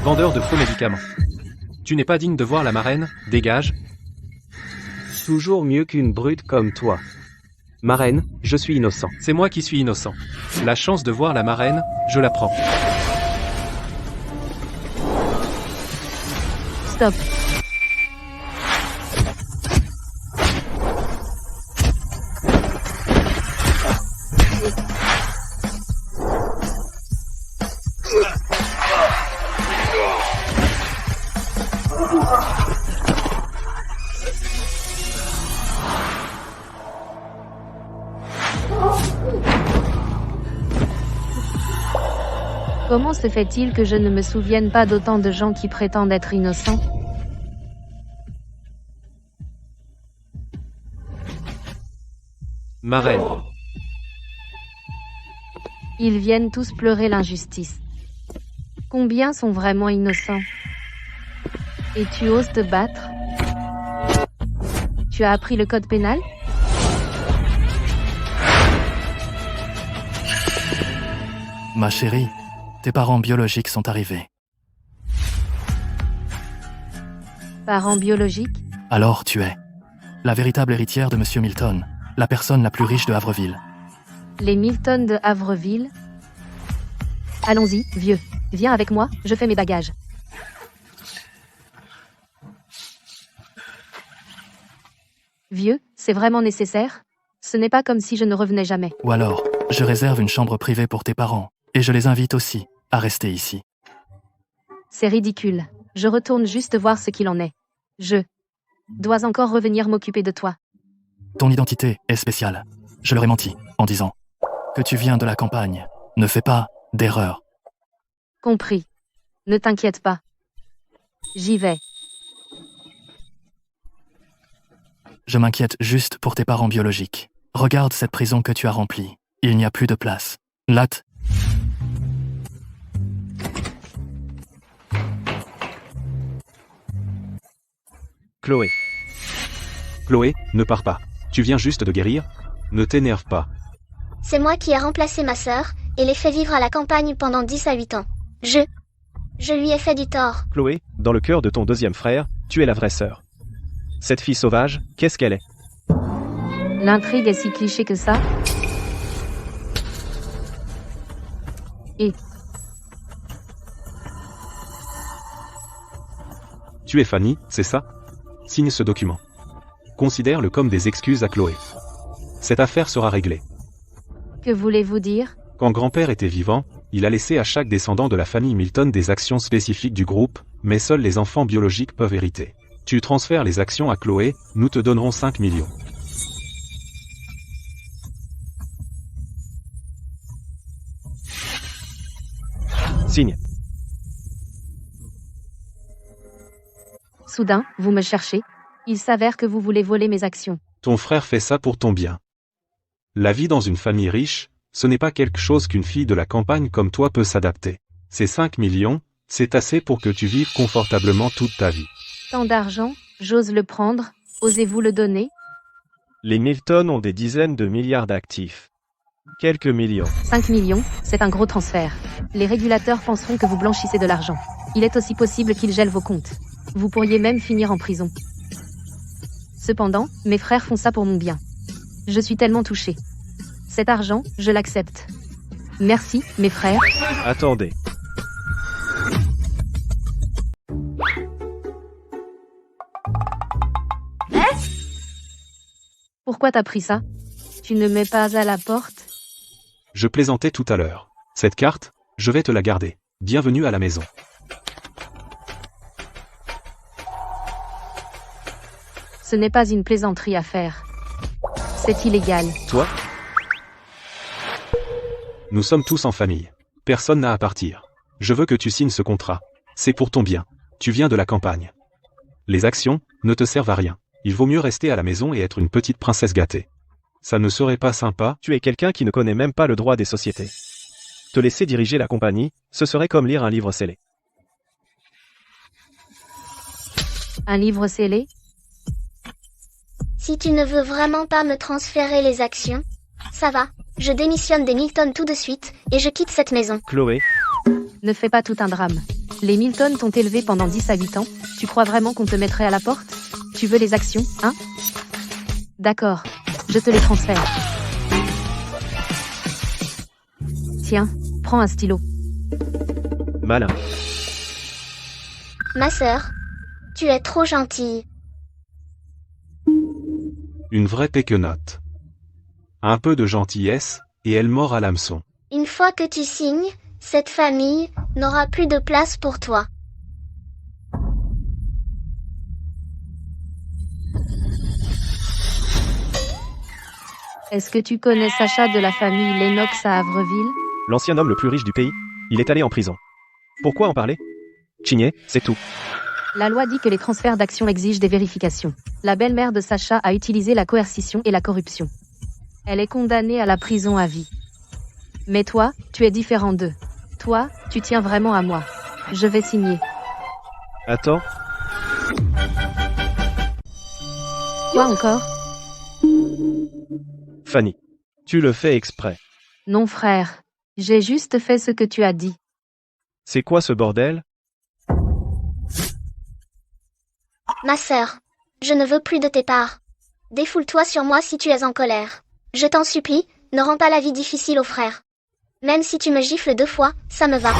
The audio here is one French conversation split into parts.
Vendeur de faux médicaments. Tu n'es pas digne de voir la marraine, dégage. Toujours mieux qu'une brute comme toi. Marraine, je suis innocent. C'est moi qui suis innocent. La chance de voir la marraine, je la prends. Stop. Comment se fait-il que je ne me souvienne pas d'autant de gens qui prétendent être innocents? Marraine. Ils viennent tous pleurer l'injustice. Combien sont vraiment innocents? Et tu oses te battre? Tu as appris le code pénal? Ma chérie, tes parents biologiques sont arrivés. Parents biologiques? Alors tu es la véritable héritière de Monsieur Milton, la personne la plus riche de Havreville. Les Milton de Havreville? Allons-y, vieux. Viens avec moi, je fais mes bagages. Vieux, c'est vraiment nécessaire? Ce n'est pas comme si je ne revenais jamais. Ou alors, je réserve une chambre privée pour tes parents, et je les invite aussi à rester ici. C'est ridicule. Je retourne juste voir ce qu'il en est. Je dois encore revenir m'occuper de toi. Ton identité est spéciale. Je leur ai menti en disant que tu viens de la campagne. Ne fais pas d'erreur. Compris. Ne t'inquiète pas. J'y vais. Je m'inquiète juste pour tes parents biologiques. Regarde cette prison que tu as remplie. Il n'y a plus de place. Latte. Chloé. Chloé, ne pars pas. Tu viens juste de guérir? Ne t'énerve pas. C'est moi qui ai remplacé ma sœur, et l'ai fait vivre à la campagne pendant 10 à 8 ans. Je lui ai fait du tort. Chloé, dans le cœur de ton deuxième frère, tu es la vraie sœur. Cette fille sauvage, qu'est-ce qu'elle est? L'intrigue est si cliché que ça? Et Tu es Fanny, c'est ça? Signe ce document. Considère-le comme des excuses à Chloé. Cette affaire sera réglée. que voulez-vous dire? Quand grand-père était vivant, il a laissé à chaque descendant de la famille Milton des actions spécifiques du groupe, mais seuls les enfants biologiques peuvent hériter. Tu transfères les actions à Chloé, nous te donnerons 5 millions. Signe. Soudain, vous me cherchez? Il s'avère que vous voulez voler mes actions. Ton frère fait ça pour ton bien. La vie dans une famille riche, ce n'est pas quelque chose qu'une fille de la campagne comme toi peut s'adapter. Ces 5 millions, c'est assez pour que tu vives confortablement toute ta vie. Tant d'argent, j'ose le prendre, osez-vous le donner? Les Milton ont des dizaines de milliards d'actifs. Quelques millions. 5 millions, c'est un gros transfert. Les régulateurs penseront que vous blanchissez de l'argent. Il est aussi possible qu'ils gèlent vos comptes. Vous pourriez même finir en prison. Cependant, mes frères font ça pour mon bien. Je suis tellement touchée. Cet argent, je l'accepte. Merci, mes frères. Attendez. Pourquoi t'as pris ça? Tu ne mets pas à la porte? Je plaisantais tout à l'heure. Cette carte, je vais te la garder. Bienvenue à la maison. Ce n'est pas une plaisanterie à faire. C'est illégal. Toi? Nous sommes tous en famille. Personne n'a à partir. Je veux que tu signes ce contrat. C'est pour ton bien. Tu viens de la campagne. Les actions ne te servent à rien. Il vaut mieux rester à la maison et être une petite princesse gâtée. Ça ne serait pas sympa? Tu es quelqu'un qui ne connaît même pas le droit des sociétés. Te laisser diriger la compagnie, ce serait comme lire un livre scellé. Un livre scellé? Si tu ne veux vraiment pas me transférer les actions, ça va. Je démissionne des Milton tout de suite, et je quitte cette maison. Chloé, Ne fais pas tout un drame. Les Milton t'ont élevé pendant 10 à 8 ans, tu crois vraiment qu'on te mettrait à la porte? Tu veux les actions, hein? D'accord, je te les transfère. Tiens, prends un stylo. Malin. Ma sœur, tu es trop gentille. Une vraie péquenotte. Un peu de gentillesse, et elle mord à l'hameçon. Une fois que tu signes, cette famille n'aura plus de place pour toi. Est-ce que tu connais Sacha de la famille Lennox à Avreville? L'ancien homme le plus riche du pays. Il est allé en prison. Pourquoi en parler? Chigné, c'est tout. La loi dit que les transferts d'actions exigent des vérifications. La belle-mère de Sacha a utilisé la coercition et la corruption. Elle est condamnée à la prison à vie. Mais toi, tu es différent d'eux. Toi, tu tiens vraiment à moi. Je vais signer. Attends, Quoi encore? Fanny. Tu le fais exprès. Non frère. J'ai juste fait ce que tu as dit. C'est quoi ce bordel? Ma sœur, je ne veux plus de tes parts. Défoule-toi sur moi si tu es en colère. Je t'en supplie, ne rends pas la vie difficile aux frères. Même si tu me gifles 2 fois, ça me va.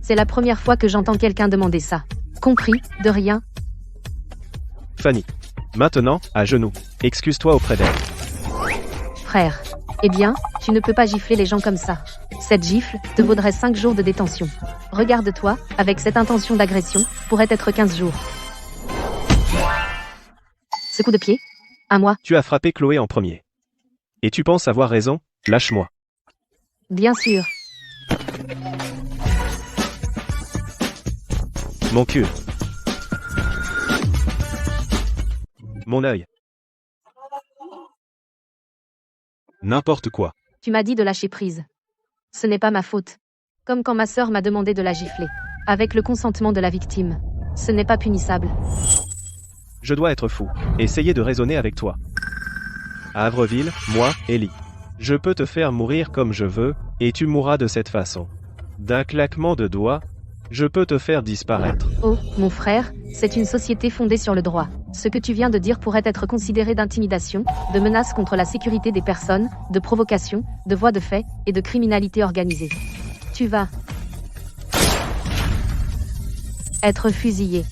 C'est la première fois que j'entends quelqu'un demander ça. Compris, de rien. Fanny. Maintenant, à genoux. Excuse-toi auprès d'elle. Frère. Eh bien, tu ne peux pas gifler les gens comme ça. Cette gifle te vaudrait 5 jours de détention. Regarde-toi, avec cette intention d'agression, pourrait être 15 jours. Ce coup de pied? À moi. Tu as frappé Chloé en premier. Et tu penses avoir raison? Lâche-moi. Bien sûr. Mon cul. Mon œil. N'importe quoi. Tu m'as dit de lâcher prise. Ce n'est pas ma faute. Comme quand ma sœur m'a demandé de la gifler. Avec le consentement de la victime. Ce n'est pas punissable. Je dois être fou. Essayer de raisonner avec toi. À Avreville, moi, Ellie. Je peux te faire mourir comme je veux, et tu mourras de cette façon. D'un claquement de doigts, je peux te faire disparaître. Oh, mon frère, c'est une société fondée sur le droit. Ce que tu viens de dire pourrait être considéré d'intimidation, de menace contre la sécurité des personnes, de provocation, de voies de fait, et de criminalité organisée. Tu vas être fusillé.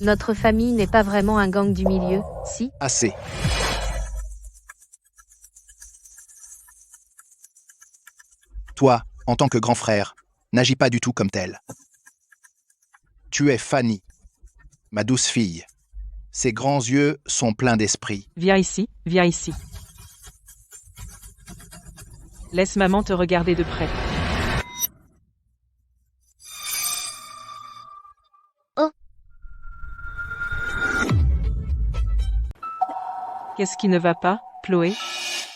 Notre famille n'est pas vraiment un gang du milieu, si? Assez. Toi, en tant que grand frère, n'agis pas du tout comme tel. Tu es Fanny, ma douce fille. Ses grands yeux sont pleins d'esprit. Viens ici, viens ici. Laisse maman te regarder de près. Oh. Qu'est-ce qui ne va pas, Chloé?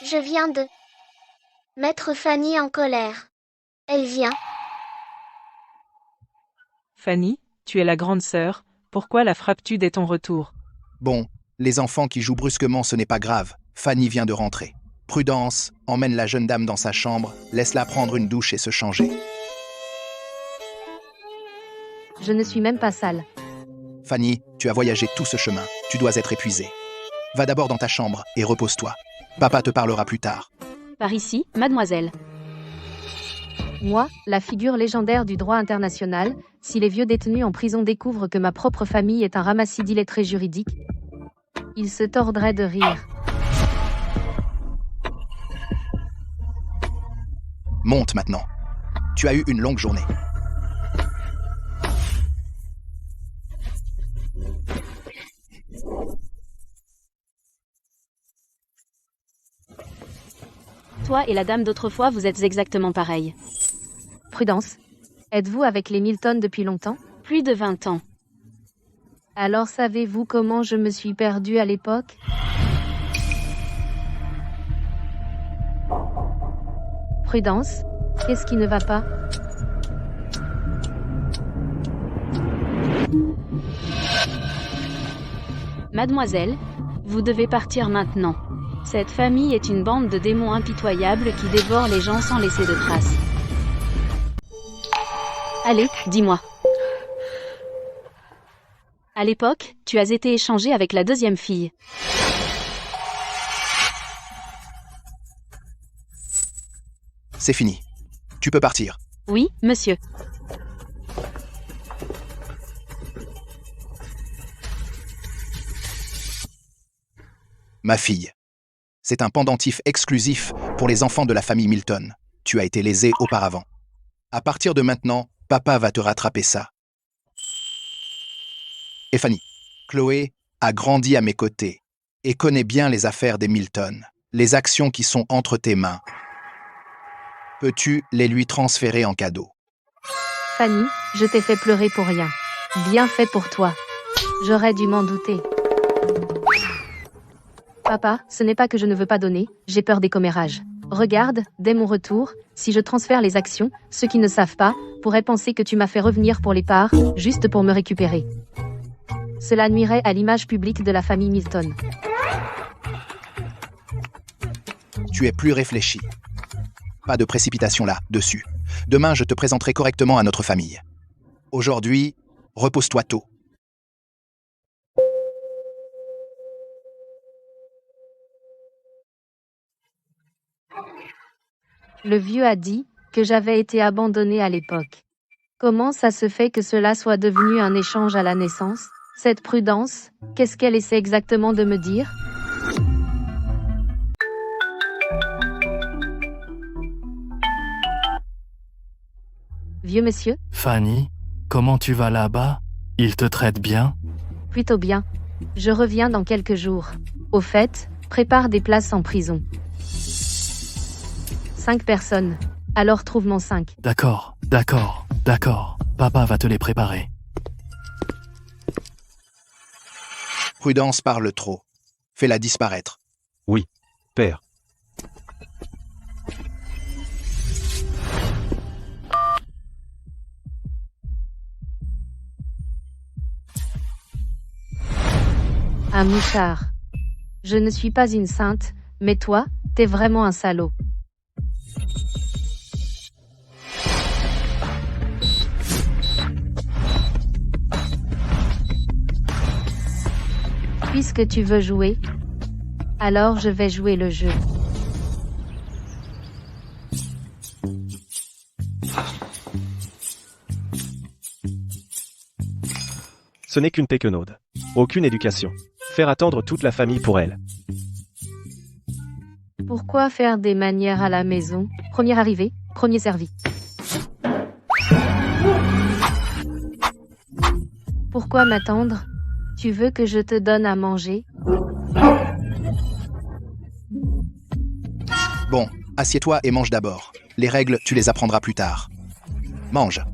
Je viens de mettre Fanny en colère. Elle vient. Fanny, tu es la grande sœur, pourquoi la frappes-tu dès ton retour? Bon, les enfants qui jouent brusquement, ce n'est pas grave. Fanny vient de rentrer. Prudence, emmène la jeune dame dans sa chambre, laisse-la prendre une douche et se changer. Je ne suis même pas sale. Fanny, tu as voyagé tout ce chemin, tu dois être épuisée. Va d'abord dans ta chambre et repose-toi. Papa te parlera plus tard. Par ici, mademoiselle. Moi, la figure légendaire du droit international, si les vieux détenus en prison découvrent que ma propre famille est un ramassis d'illettrés juridiques, ils se tordraient de rire. Monte maintenant. Tu as eu une longue journée. Toi et la dame d'autrefois, vous êtes exactement pareils. Prudence. Êtes-vous avec les Milton depuis longtemps? Plus de 20 ans. Alors savez-vous comment je me suis perdue à l'époque? Prudence. Qu'est-ce qui ne va pas? Mademoiselle, vous devez partir maintenant. Cette famille est une bande de démons impitoyables qui dévorent les gens sans laisser de traces. Allez, dis-moi. À l'époque, tu as été échangé avec la deuxième fille. C'est fini. Tu peux partir. Oui, monsieur. Ma fille. C'est un pendentif exclusif pour les enfants de la famille Milton. Tu as été lésée auparavant. À partir de maintenant, papa va te rattraper ça. Et Fanny, Chloé a grandi à mes côtés et connaît bien les affaires des Milton, les actions qui sont entre tes mains. Peux-tu les lui transférer en cadeau? Fanny, je t'ai fait pleurer pour rien. Bien fait pour toi. J'aurais dû m'en douter. Papa, ce n'est pas que je ne veux pas donner, j'ai peur des commérages. Regarde, dès mon retour, si je transfère les actions, ceux qui ne savent pas pourraient penser que tu m'as fait revenir pour les parts, juste pour me récupérer. Cela nuirait à l'image publique de la famille Milton. Tu es plus réfléchi. Pas de précipitation là, dessus. Demain, je te présenterai correctement à notre famille. Aujourd'hui, repose-toi tôt. Le vieux a dit que j'avais été abandonnée à l'époque. Comment ça se fait que cela soit devenu un échange à la naissance? Cette Prudence, qu'est-ce qu'elle essaie exactement de me dire? Vieux monsieur? Fanny, comment tu vas là-bas? Ils te traitent bien? Plutôt bien. Je reviens dans quelques jours. Au fait, prépare des places en prison. 5 personnes. Alors trouve-moi 5. D'accord. Papa va te les préparer. Prudence parle trop. Fais-la disparaître. Oui, père. Un mouchard. Je ne suis pas une sainte, mais toi, t'es vraiment un salaud. Puisque tu veux jouer, alors je vais jouer le jeu. Ce n'est qu'une péquenaude. Aucune éducation. Faire attendre toute la famille pour elle. Pourquoi faire des manières à la maison? Premier arrivé, premier servi. Pourquoi m'attendre? Tu veux que je te donne à manger? Bon, assieds-toi et mange d'abord. Les règles, tu les apprendras plus tard. Mange.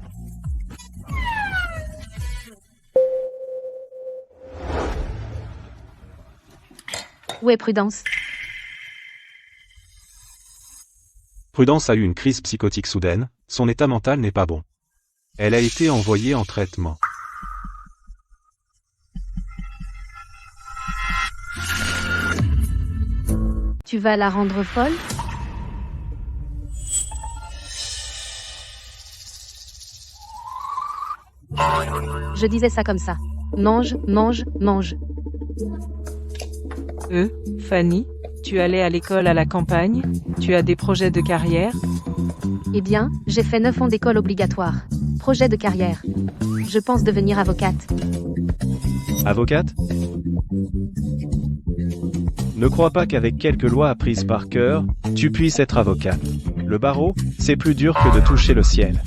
Où est Prudence? Prudence a eu une crise psychotique soudaine, son état mental n'est pas bon. Elle a été envoyée en traitement. Tu vas la rendre folle? Je disais ça comme ça. Mange, mange, mange. Fanny, tu allais à l'école à la campagne? Tu as des projets de carrière? Eh bien, j'ai fait 9 ans d'école obligatoire. Projet de carrière. Je pense devenir avocate. Avocate? Ne crois pas qu'avec quelques lois apprises par cœur, tu puisses être avocate. Le barreau, c'est plus dur que de toucher le ciel.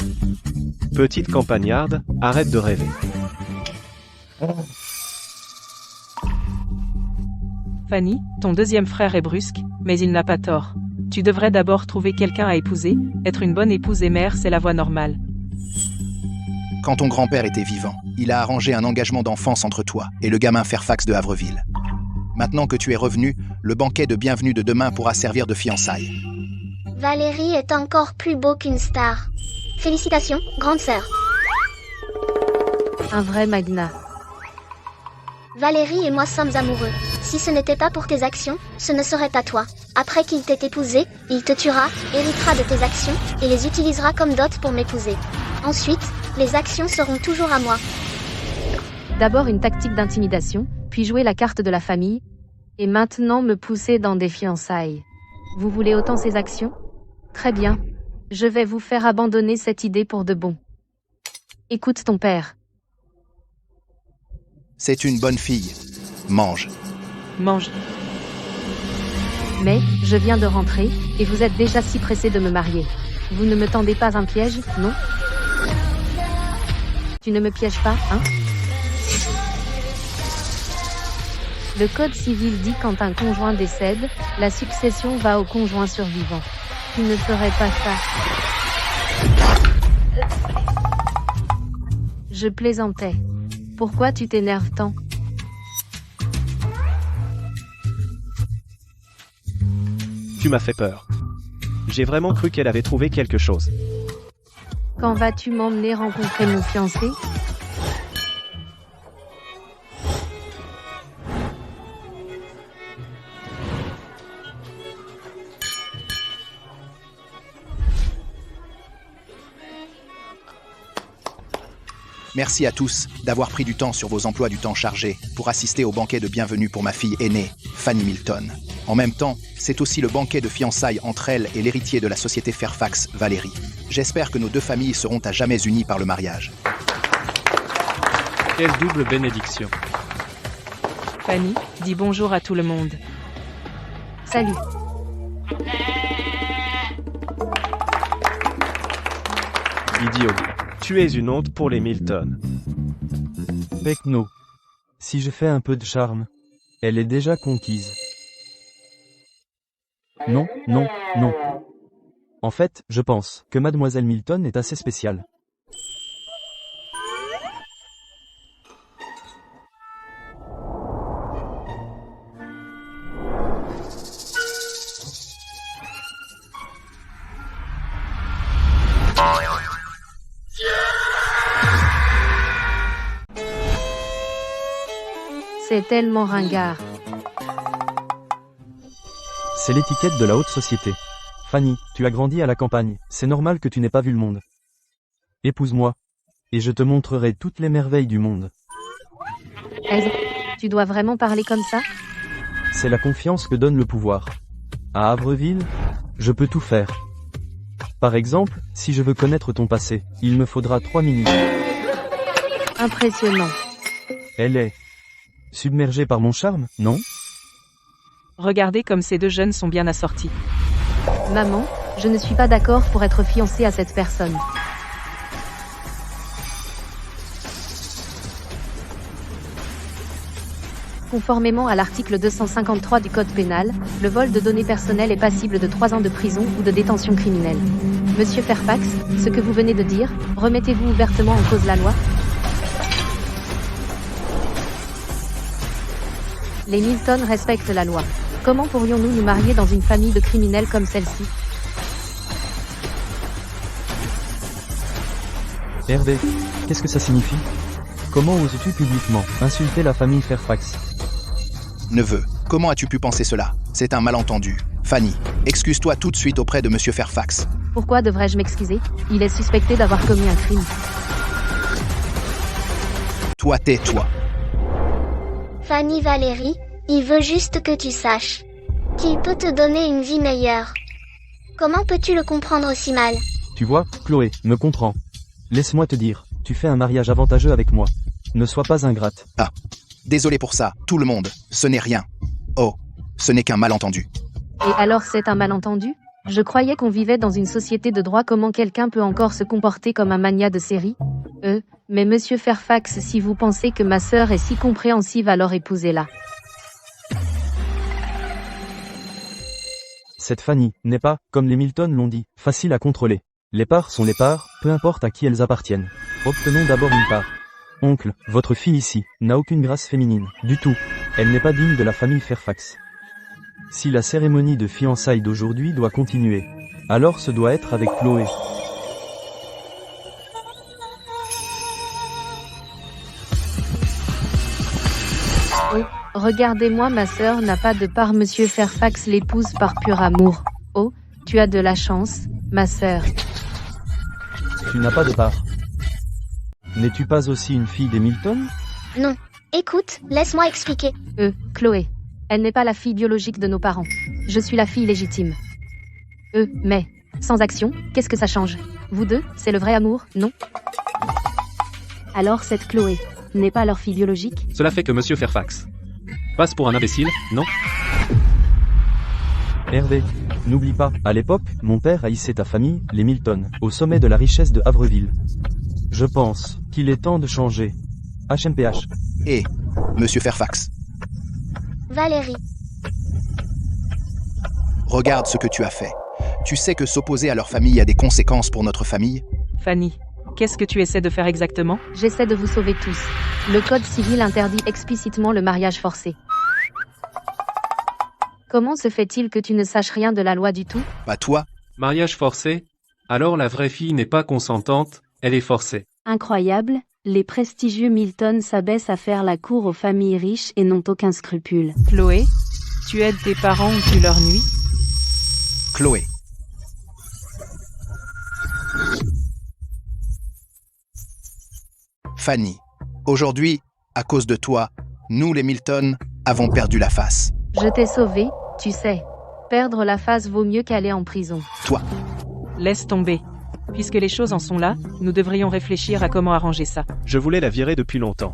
Petite campagnarde, arrête de rêver. Fanny, ton deuxième frère est brusque, mais il n'a pas tort. Tu devrais d'abord trouver quelqu'un à épouser. Être une bonne épouse et mère, c'est la voie normale. Quand ton grand-père était vivant, il a arrangé un engagement d'enfance entre toi et le gamin Fairfax de Havreville. Maintenant que tu es revenu, le banquet de bienvenue de demain pourra servir de fiançailles. Valérie est encore plus beau qu'une star. Félicitations, grande sœur. Un vrai magnat. Valérie et moi sommes amoureux. Si ce n'était pas pour tes actions, ce ne serait pas toi. Après qu'il t'ait épousé, il te tuera, héritera de tes actions, et les utilisera comme dot pour m'épouser. Ensuite, les actions seront toujours à moi. D'abord une tactique d'intimidation, puis jouer la carte de la famille, et maintenant me pousser dans des fiançailles. Vous voulez autant ces actions? Très bien. Je vais vous faire abandonner cette idée pour de bon. Écoute ton père. C'est une bonne fille. Mange. Mange. Mais, je viens de rentrer, et vous êtes déjà si pressé de me marier. Vous ne me tendez pas un piège, non? Tu ne me pièges pas, hein? Le code civil dit quand un conjoint décède, la succession va au conjoint survivant. Tu ne ferais pas ça. Je plaisantais. Pourquoi tu t'énerves tant? Tu m'as fait peur. J'ai vraiment cru qu'elle avait trouvé quelque chose. Quand vas-tu m'emmener rencontrer mon fiancé? Merci à tous d'avoir pris du temps sur vos emplois du temps chargés pour assister au banquet de bienvenue pour ma fille aînée, Fanny Milton. En même temps, c'est aussi le banquet de fiançailles entre elle et l'héritier de la société Fairfax, Valérie. J'espère que nos deux familles seront à jamais unies par le mariage. Quelle double bénédiction. Fanny, dis bonjour à tout le monde. Salut. Idiot. Tu es une honte pour les Milton. Pecno. Si je fais un peu de charme, elle est déjà conquise. Non, non, non. En fait, je pense que Mademoiselle Milton est assez spéciale. C'est tellement ringard. C'est l'étiquette de la haute société. Fanny, tu as grandi à la campagne, c'est normal que tu n'aies pas vu le monde. Épouse-moi, et je te montrerai toutes les merveilles du monde. Tu dois vraiment parler comme ça? C'est la confiance que donne le pouvoir. À Avreville, je peux tout faire. Par exemple, si je veux connaître ton passé, il me faudra 3 minutes. Impressionnant. Elle est submergée par mon charme, non? Regardez comme ces deux jeunes sont bien assortis. Maman, je ne suis pas d'accord pour être fiancée à cette personne. Conformément à l'article 253 du Code pénal, le vol de données personnelles est passible de 3 ans de prison ou de détention criminelle. Monsieur Fairfax, ce que vous venez de dire, remettez-vous ouvertement en cause la loi? Les Milton respectent la loi. Comment pourrions-nous nous marier dans une famille de criminels comme celle-ci? Hervé, qu'est-ce que ça signifie? Comment oses-tu publiquement insulter la famille Fairfax? Neveu, comment as-tu pu penser cela? C'est un malentendu. Fanny, excuse-toi tout de suite auprès de Monsieur Fairfax. Pourquoi devrais-je m'excuser? Il est suspecté d'avoir commis un crime. Toi, tais-toi. Fanny Valérie, il veut juste que tu saches qu'il peut te donner une vie meilleure. Comment peux-tu le comprendre si mal? Tu vois, Chloé, me comprends. Laisse-moi te dire, tu fais un mariage avantageux avec moi. Ne sois pas ingrate. Ah, désolé pour ça, tout le monde, ce n'est rien. Oh, ce n'est qu'un malentendu. Et alors c'est un malentendu? Je croyais qu'on vivait dans une société de droit. Comment quelqu'un peut encore se comporter comme un magnat de série? Mais Monsieur Fairfax, si vous pensez que ma sœur est si compréhensive, alors épousez-la. Cette Fanny n'est pas, comme les Milton l'ont dit, facile à contrôler. Les parts sont les parts, peu importe à qui elles appartiennent. Obtenons d'abord une part. Oncle, votre fille ici, n'a aucune grâce féminine, du tout. Elle n'est pas digne de la famille Fairfax. Si la cérémonie de fiançailles d'aujourd'hui doit continuer, alors ce doit être avec Chloé. Oh, regardez-moi, ma sœur n'a pas de part, monsieur Fairfax l'épouse par pur amour. Oh, tu as de la chance, ma sœur. Tu n'as pas de part. N'es-tu pas aussi une fille des Milton? Non. Écoute, laisse-moi expliquer. Chloé. Elle n'est pas la fille biologique de nos parents. Je suis la fille légitime. Mais, sans action, qu'est-ce que ça change? Vous deux, c'est le vrai amour, non? Alors cette Chloé n'est pas leur fille biologique? Cela fait que monsieur Fairfax passe pour un imbécile, non? Hervé, n'oublie pas, à l'époque, mon père haïssait ta famille, les Milton, au sommet de la richesse de Havreville. Je pense qu'il est temps de changer. HMPH. Et, monsieur Fairfax, Valérie. regarde ce que tu as fait. Tu sais que s'opposer à leur famille a des conséquences pour notre famille? Fanny, qu'est-ce que tu essaies de faire exactement? J'essaie de vous sauver tous. Le code civil interdit explicitement le mariage forcé. Comment se fait-il que tu ne saches rien de la loi du tout? Pas toi? Mariage forcé? Alors la vraie fille n'est pas consentante, elle est forcée. Incroyable, les prestigieux Milton s'abaissent à faire la cour aux familles riches et n'ont aucun scrupule. Chloé, tu aides tes parents ou tu leur nuis? Chloé. Fanny, aujourd'hui, à cause de toi, nous les Milton avons perdu la face. Je t'ai sauvé, tu sais. Perdre la face vaut mieux qu'aller en prison. Toi, Laisse tomber. Puisque les choses en sont là, nous devrions réfléchir à comment arranger ça. Je voulais la virer depuis longtemps.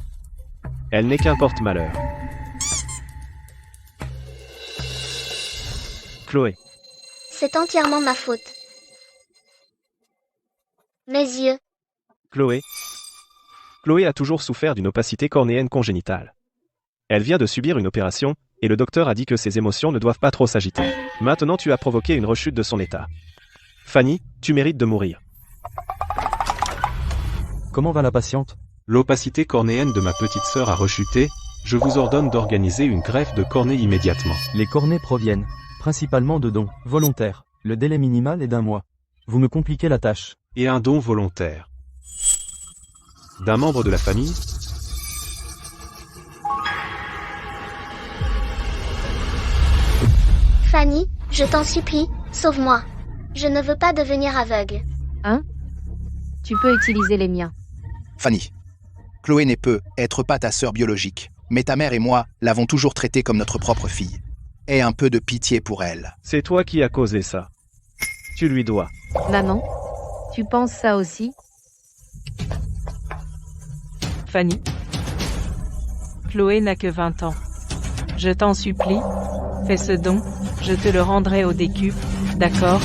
Elle n'est qu'un porte-malheur. Chloé. C'est entièrement ma faute. Mes yeux. Chloé. Chloé a toujours souffert d'une opacité cornéenne congénitale. Elle vient de subir une opération, et le docteur a dit que ses émotions ne doivent pas trop s'agiter. Maintenant tu as provoqué une rechute de son état. Fanny, tu mérites de mourir. Comment va la patiente? L'opacité cornéenne de ma petite sœur a rechuté, je vous ordonne d'organiser une greffe de cornée immédiatement. Les cornées proviennent principalement de dons volontaires. Le délai minimal est d'1 mois. Vous me compliquez la tâche. Et un don volontaire. D'un membre de la famille? Fanny, je t'en supplie, sauve-moi. Je ne veux pas devenir aveugle. Tu peux utiliser les miens. Fanny. Chloé ne peut être pas ta sœur biologique, mais ta mère et moi l'avons toujours traitée comme notre propre fille. Aie un peu de pitié pour elle. C'est toi qui as causé ça. Tu lui dois. Maman, tu penses ça aussi? Fanny. Chloé n'a que 20 ans. Je t'en supplie, fais ce don, je te le rendrai au décuple, d'accord?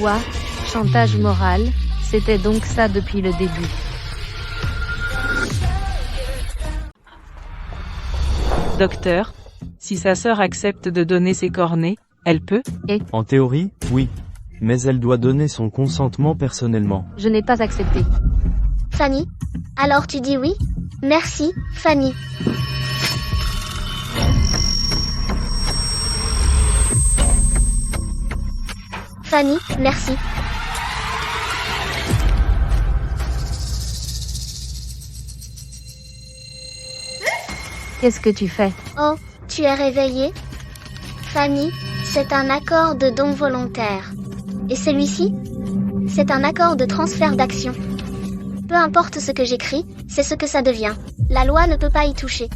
Ouah, chantage moral, c'était donc ça depuis le début. Docteur, si sa sœur accepte de donner ses cornées, elle peut? En théorie, oui. Mais elle doit donner son consentement personnellement. Je n'ai pas accepté. Fanny? Alors tu dis oui? Merci, Fanny. Fanny, merci. Qu'est-ce que tu fais? Oh, tu es réveillée? Fanny, c'est un accord de don volontaire. Et celui-ci? C'est un accord de transfert d'action. Peu importe ce que j'écris, c'est ce que ça devient. La loi ne peut pas y toucher.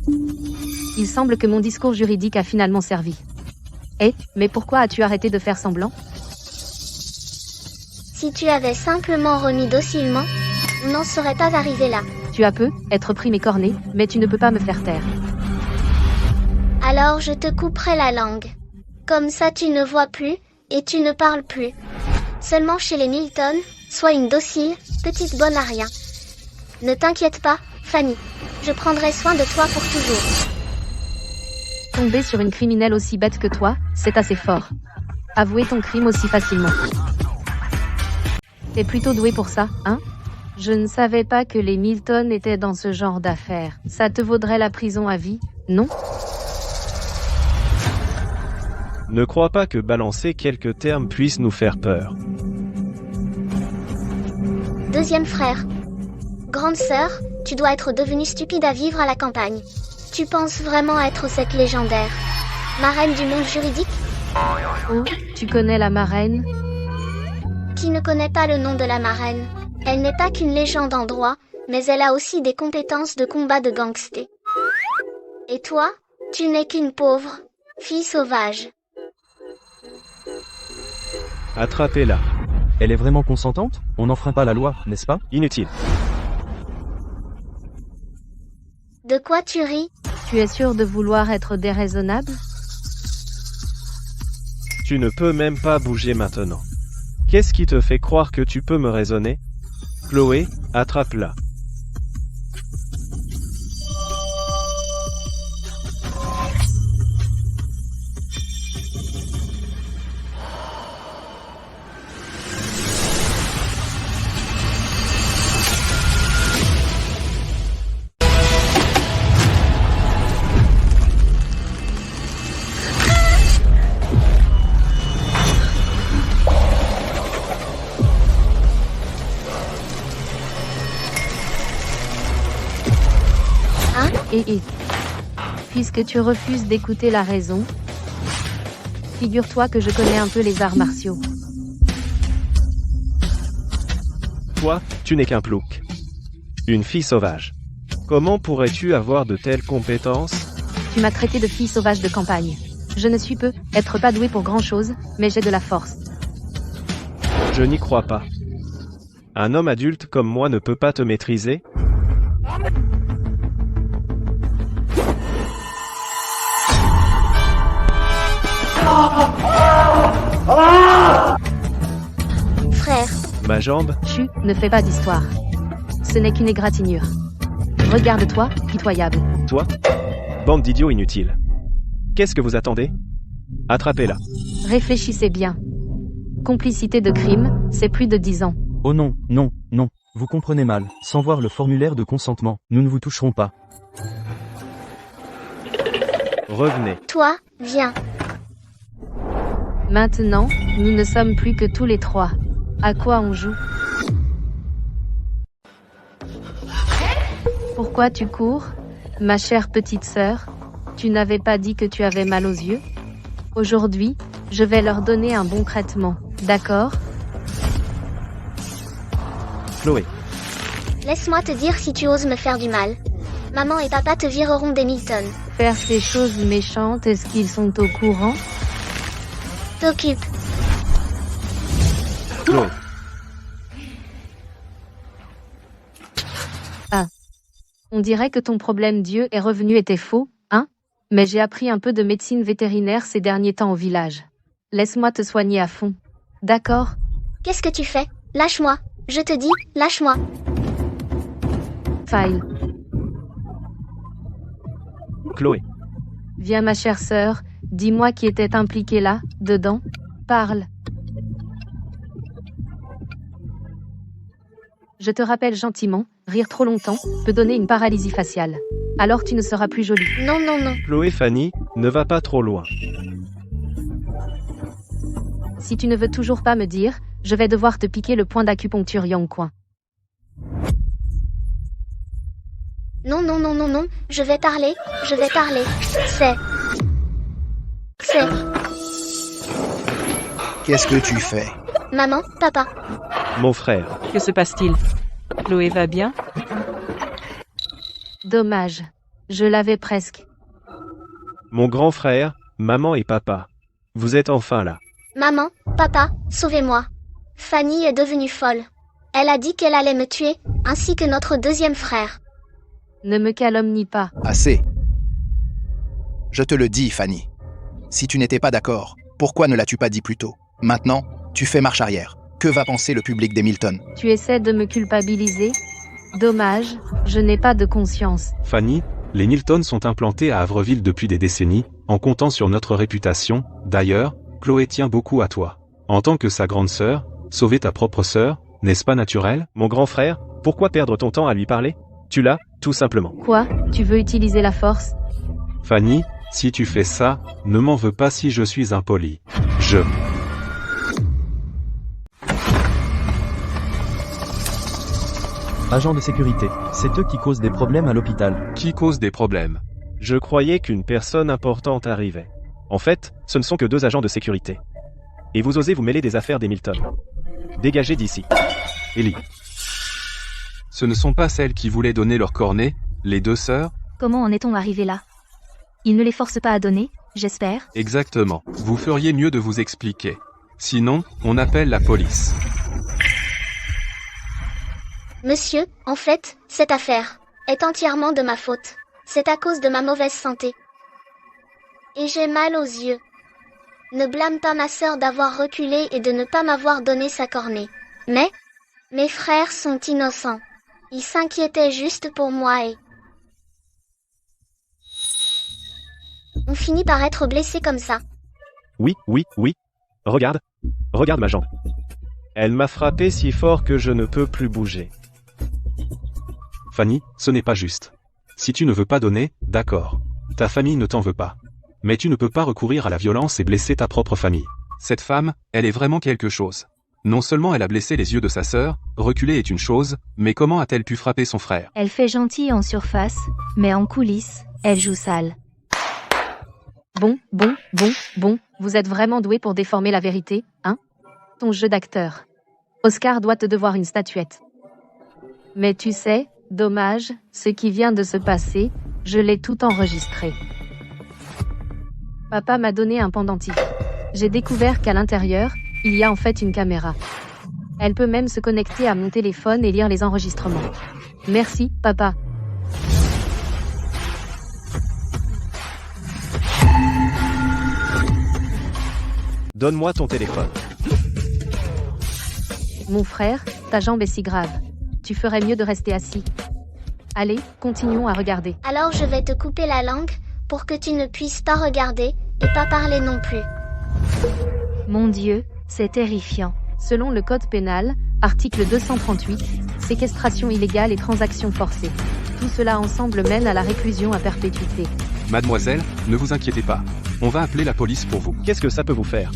Il semble que mon discours juridique a finalement servi. Mais pourquoi as-tu arrêté de faire semblant? Si tu avais simplement remis docilement, on n'en serait pas arrivé là. Tu as être pris mes cornets, mais tu ne peux pas me faire taire. Alors je te couperai la langue. Comme ça tu ne vois plus, et tu ne parles plus. Seulement chez les Milton, sois une docile, petite bonne à rien. Ne t'inquiète pas, Fanny. Je prendrai soin de toi pour toujours. Tomber sur une criminelle aussi bête que toi, c'est assez fort. Avouer ton crime aussi facilement. T'es plutôt doué pour ça, hein? Je ne savais pas que les Milton étaient dans ce genre d'affaires. Ça te vaudrait la prison à vie, non? Ne crois pas que balancer quelques termes puisse nous faire peur. Deuxième frère. Grande sœur, tu dois être devenue stupide à vivre à la campagne. Tu penses vraiment être cette légendaire marraine du monde juridique? Oh, tu connais la marraine? Qui ne connaît pas le nom de la marraine? Elle n'est pas qu'une légende en droit, mais elle a aussi des compétences de combat de gangsté. Et toi, tu n'es qu'une pauvre fille sauvage. Attrapez-la. Elle est vraiment consentante? On n'enfreint pas la loi, n'est-ce pas? Inutile. De quoi tu ris? Tu es sûr de vouloir être déraisonnable? Tu ne peux même pas bouger maintenant. Qu'est-ce qui te fait croire que tu peux me raisonner? Chloé, attrape-la. Et puisque tu refuses d'écouter la raison, figure-toi que je connais un peu les arts martiaux. Toi, tu n'es qu'un plouc. Une fille sauvage. Comment pourrais-tu avoir de telles compétences? Tu m'as traité de fille sauvage de campagne. Je ne suis peut-être pas douée pour grand-chose, mais j'ai de la force. Je n'y crois pas. Un homme adulte comme moi ne peut pas te maîtriser? Frère. Ma jambe? Chut, ne fais pas d'histoire. Ce n'est qu'une égratignure. Regarde-toi, pitoyable. Toi? Bande d'idiots inutiles. Qu'est-ce que vous attendez? Attrapez-la. Réfléchissez bien. Complicité de crime, c'est plus de 10 ans. Oh non, non, non. Vous comprenez mal. Sans voir le formulaire de consentement, nous ne vous toucherons pas. Revenez. Toi, viens. Maintenant, nous ne sommes plus que tous les trois. À quoi on joue? Pourquoi tu cours, ma chère petite sœur? Tu n'avais pas dit que tu avais mal aux yeux? Aujourd'hui, je vais leur donner un bon traitement, d'accord? Chloé. Laisse-moi te dire si tu oses me faire du mal. Maman et papa te vireront des Milton. Faire ces choses méchantes, est-ce qu'ils sont au courant? T'occupe. Chloé. Ah. On dirait que ton problème Dieu est revenu était faux, hein? Mais j'ai appris un peu de médecine vétérinaire ces derniers temps au village. Laisse-moi te soigner à fond. D'accord? Qu'est-ce que tu fais? Lâche-moi. Je te dis, lâche-moi. File. Chloé. Viens ma chère sœur, dis-moi qui était impliqué là, dedans. Parle. Je te rappelle gentiment, rire trop longtemps peut donner une paralysie faciale. Alors tu ne seras plus jolie. Non, non, non. Chloé Fanny, ne va pas trop loin. Si tu ne veux toujours pas me dire, je vais devoir te piquer le point d'acupuncture Yang Coin. Non, non, non, non, non, je vais parler. C'est... Qu'est-ce que tu fais? Maman, papa. Mon frère. Que se passe-t-il? Chloé va bien? Dommage. Je l'avais presque. Mon grand frère, maman et papa. Vous êtes enfin là. Maman, papa, sauvez-moi. Fanny est devenue folle. Elle a dit qu'elle allait me tuer, ainsi que notre deuxième frère. Ne me calomnie pas. Assez. Je te le dis, Fanny. Si tu n'étais pas d'accord, pourquoi ne l'as-tu pas dit plus tôt? Maintenant, tu fais marche arrière. Que va penser le public des Milton? Tu essaies de me culpabiliser? Dommage, je n'ai pas de conscience. Fanny, les Milton sont implantés à Avreville depuis des décennies, en comptant sur notre réputation. D'ailleurs, Chloé tient beaucoup à toi. En tant que sa grande sœur, sauver ta propre sœur, n'est-ce pas naturel? Mon grand frère, pourquoi perdre ton temps à lui parler? Tu l'as, tout simplement. Quoi? Tu veux utiliser la force? Fanny, Si tu fais ça, ne m'en veux pas si je suis impoli. Agents de sécurité, c'est eux qui causent des problèmes à l'hôpital. Qui cause des problèmes? Je croyais qu'une personne importante arrivait. En fait, ce ne sont que 2 agents de sécurité. Et vous osez vous mêler des affaires des Milton. Dégagez d'ici. Ellie. Ce ne sont pas celles qui voulaient donner leur cornet, les 2 sœurs? Comment en est-on arrivé là? Il ne les force pas à donner, j'espère? Exactement. Vous feriez mieux de vous expliquer. Sinon, on appelle la police. Monsieur, en fait, cette affaire est entièrement de ma faute. C'est à cause de ma mauvaise santé. Et j'ai mal aux yeux. Ne blâme pas ma sœur d'avoir reculé et de ne pas m'avoir donné sa cornée. Mais, mes frères sont innocents. Ils s'inquiétaient juste pour moi et... On finit par être blessé comme ça. Oui. Regarde ma jambe. Elle m'a frappé si fort que je ne peux plus bouger. Fanny, ce n'est pas juste. Si tu ne veux pas donner, d'accord. Ta famille ne t'en veut pas. Mais tu ne peux pas recourir à la violence et blesser ta propre famille. Cette femme, elle est vraiment quelque chose. Non seulement elle a blessé les yeux de sa sœur, reculer est une chose, mais comment a-t-elle pu frapper son frère? Elle fait gentille en surface, mais en coulisses, elle joue sale. Bon, vous êtes vraiment doué pour déformer la vérité, hein? Ton jeu d'acteur. Oscar doit te devoir une statuette. Mais tu sais, dommage, ce qui vient de se passer, je l'ai tout enregistré. Papa m'a donné un pendentif. J'ai découvert qu'à l'intérieur, il y a en fait une caméra. Elle peut même se connecter à mon téléphone et lire les enregistrements. Merci, papa. Donne-moi ton téléphone. Mon frère, ta jambe est si grave. Tu ferais mieux de rester assis. Allez, continuons à regarder. Alors je vais te couper la langue pour que tu ne puisses pas regarder et pas parler non plus. Mon Dieu, c'est terrifiant. Selon le code pénal, article 238, séquestration illégale et transaction forcée. Tout cela ensemble mène à la réclusion à perpétuité. Mademoiselle, ne vous inquiétez pas. On va appeler la police pour vous. Qu'est-ce que ça peut vous faire?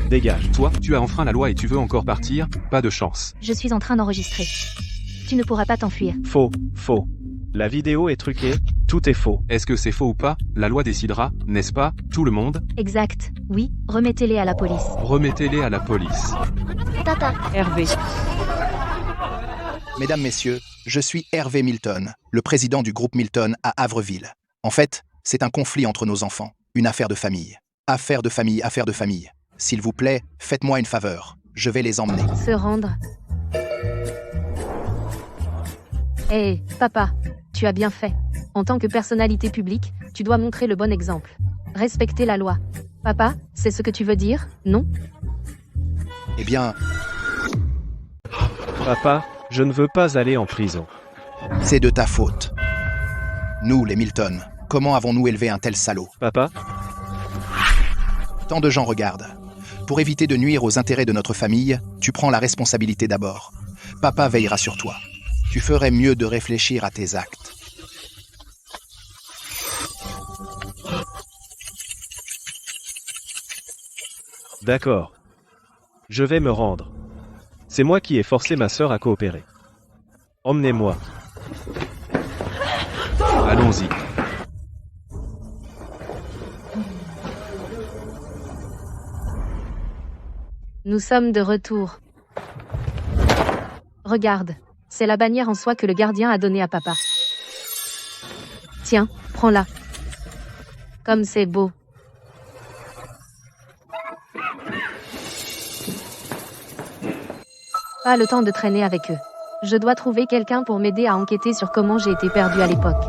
Dégage. Toi, tu as enfreint la loi et tu veux encore partir? Pas de chance. Je suis en train d'enregistrer. Tu ne pourras pas t'enfuir. Faux. La vidéo est truquée, tout est faux. Est-ce que c'est faux ou pas? La loi décidera, n'est-ce pas, tout le monde? Exact. Oui, remettez-les à la police. Remettez-les à la police. Papa. Hervé. Mesdames, Messieurs, je suis Hervé Milton, le président du groupe Milton à Havreville. En fait, c'est un conflit entre nos enfants, une affaire de famille. Affaire de famille. S'il vous plaît, faites-moi une faveur. Je vais les emmener. Se rendre. Hé, papa, tu as bien fait. En tant que personnalité publique, tu dois montrer le bon exemple. Respecter la loi. Papa, c'est ce que tu veux dire, non? Eh bien, Papa, je ne veux pas aller en prison. c'est de ta faute. Nous, les Milton, comment avons-nous élevé un tel salaud? Papa? Tant de gens regardent. Pour éviter de nuire aux intérêts de notre famille, tu prends la responsabilité d'abord. Papa veillera sur toi. Tu ferais mieux de réfléchir à tes actes. D'accord. Je vais me rendre. C'est moi qui ai forcé ma sœur à coopérer. Emmenez-moi. Allons-y. Nous sommes de retour. Regarde, c'est la bannière en soie que le gardien a donnée à papa. Tiens, prends-la. Comme c'est beau. Pas le temps de traîner avec eux. Je dois trouver quelqu'un pour m'aider à enquêter sur comment j'ai été perdue à l'époque.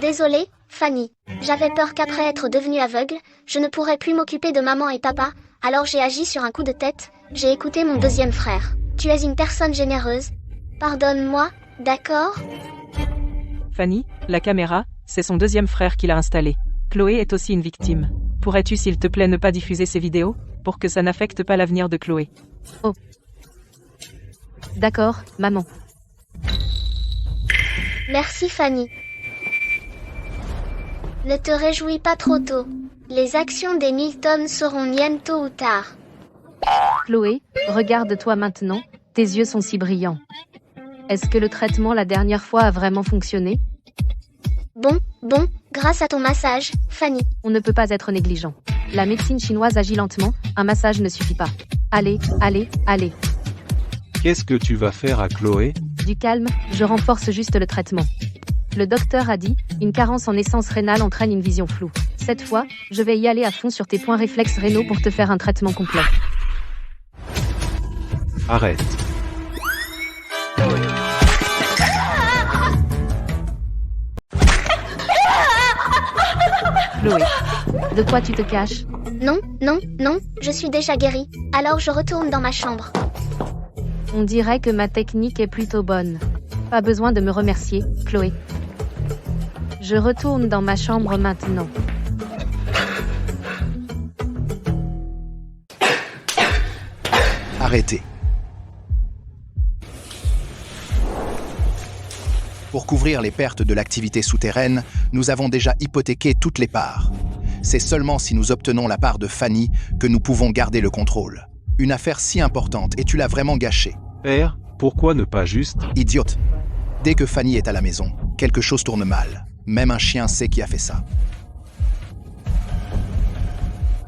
Désolée, Fanny. J'avais peur qu'après être devenue aveugle, je ne pourrais plus m'occuper de maman et papa, alors j'ai agi sur un coup de tête, j'ai écouté mon deuxième frère. Tu es une personne généreuse. Pardonne-moi, d'accord? Fanny, la caméra, c'est son deuxième frère qui l'a installée. Chloé est aussi une victime. Pourrais-tu s'il te plaît ne pas diffuser ces vidéos, pour que ça n'affecte pas l'avenir de Chloé? Oh. D'accord, maman. Merci Fanny. Ne te réjouis pas trop tôt. Les actions des Milton seront miennes tôt ou tard. Chloé, regarde-toi maintenant, tes yeux sont si brillants. Est-ce que le traitement la dernière fois a vraiment fonctionné? Bon, grâce à ton massage, Fanny. On ne peut pas être négligent. La médecine chinoise agit lentement, un massage ne suffit pas. Allez. Qu'est-ce que tu vas faire à Chloé? Du calme, je renforce juste le traitement. Le docteur a dit, une carence en essence rénale entraîne une vision floue. Cette fois, je vais y aller à fond sur tes points réflexes rénaux pour te faire un traitement complet. Arrête. Chloé, de quoi tu te caches? Non, je suis déjà guérie. Alors je retourne dans ma chambre. On dirait que ma technique est plutôt bonne. Pas besoin de me remercier, Chloé. Je retourne dans ma chambre maintenant. Arrêtez. Pour couvrir les pertes de l'activité souterraine, nous avons déjà hypothéqué toutes les parts. C'est seulement si nous obtenons la part de Fanny que nous pouvons garder le contrôle. Une affaire si importante et tu l'as vraiment gâchée. Père, pourquoi ne pas juste... Idiote. Dès que Fanny est à la maison, quelque chose tourne mal. Même un chien sait qui a fait ça.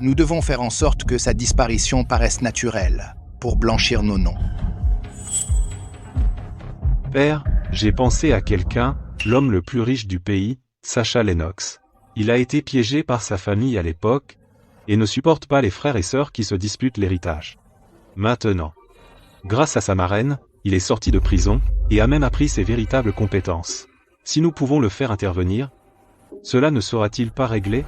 Nous devons faire en sorte que sa disparition paraisse naturelle, pour blanchir nos noms. Père, j'ai pensé à quelqu'un, l'homme le plus riche du pays, Sacha Lennox. Il a été piégé par sa famille à l'époque, et ne supporte pas les frères et sœurs qui se disputent l'héritage. Maintenant, grâce à sa marraine, il est sorti de prison, et a même appris ses véritables compétences. Si nous pouvons le faire intervenir, cela ne sera-t-il pas réglé?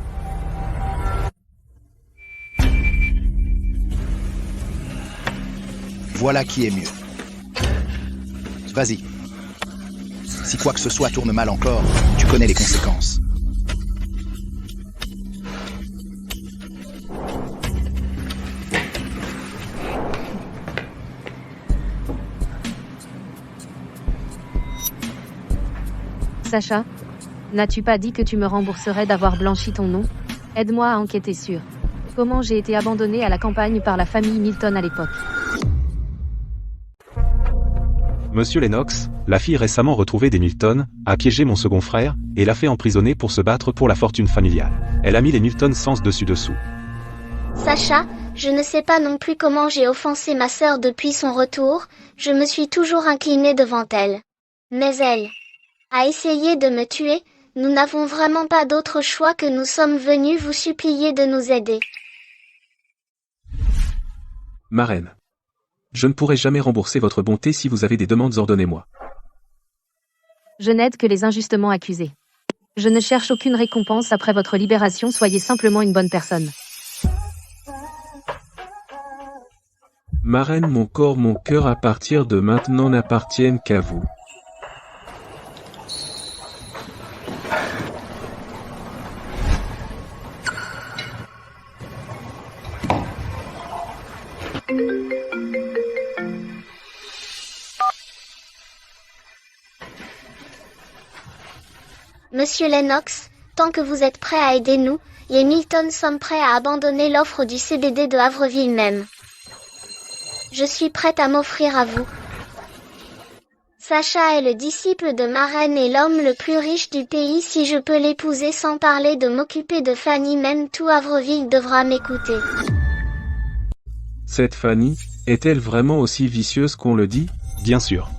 Voilà qui est mieux. Vas-y. Si quoi que ce soit tourne mal encore, tu connais les conséquences. Sacha, n'as-tu pas dit que tu me rembourserais d'avoir blanchi ton nom? Aide-moi à enquêter sur comment j'ai été abandonné à la campagne par la famille Milton à l'époque. Monsieur Lennox, la fille récemment retrouvée des Milton, a piégé mon second frère, et l'a fait emprisonner pour se battre pour la fortune familiale. Elle a mis les Milton sens dessus-dessous. Sacha, je ne sais pas non plus comment j'ai offensé ma sœur depuis son retour, je me suis toujours inclinée devant elle. Mais elle a essayé de me tuer, nous n'avons vraiment pas d'autre choix que nous sommes venus vous supplier de nous aider. Marraine. Je ne pourrai jamais rembourser votre bonté si vous avez des demandes, ordonnez-moi. Je n'aide que les injustement accusés. Je ne cherche aucune récompense après votre libération, soyez simplement une bonne personne. Marraine, mon corps, mon cœur à partir de maintenant n'appartiennent qu'à vous. Monsieur Lennox, tant que vous êtes prêt à aider nous, les Milton sommes prêts à abandonner l'offre du CBD de Havreville même. Je suis prête à m'offrir à vous. Sacha est le disciple de Marraine et l'homme le plus riche du pays. Si je peux l'épouser sans parler de m'occuper de Fanny, même tout Havreville devra m'écouter. Cette Fanny, est-elle vraiment aussi vicieuse qu'on le dit? Bien sûr.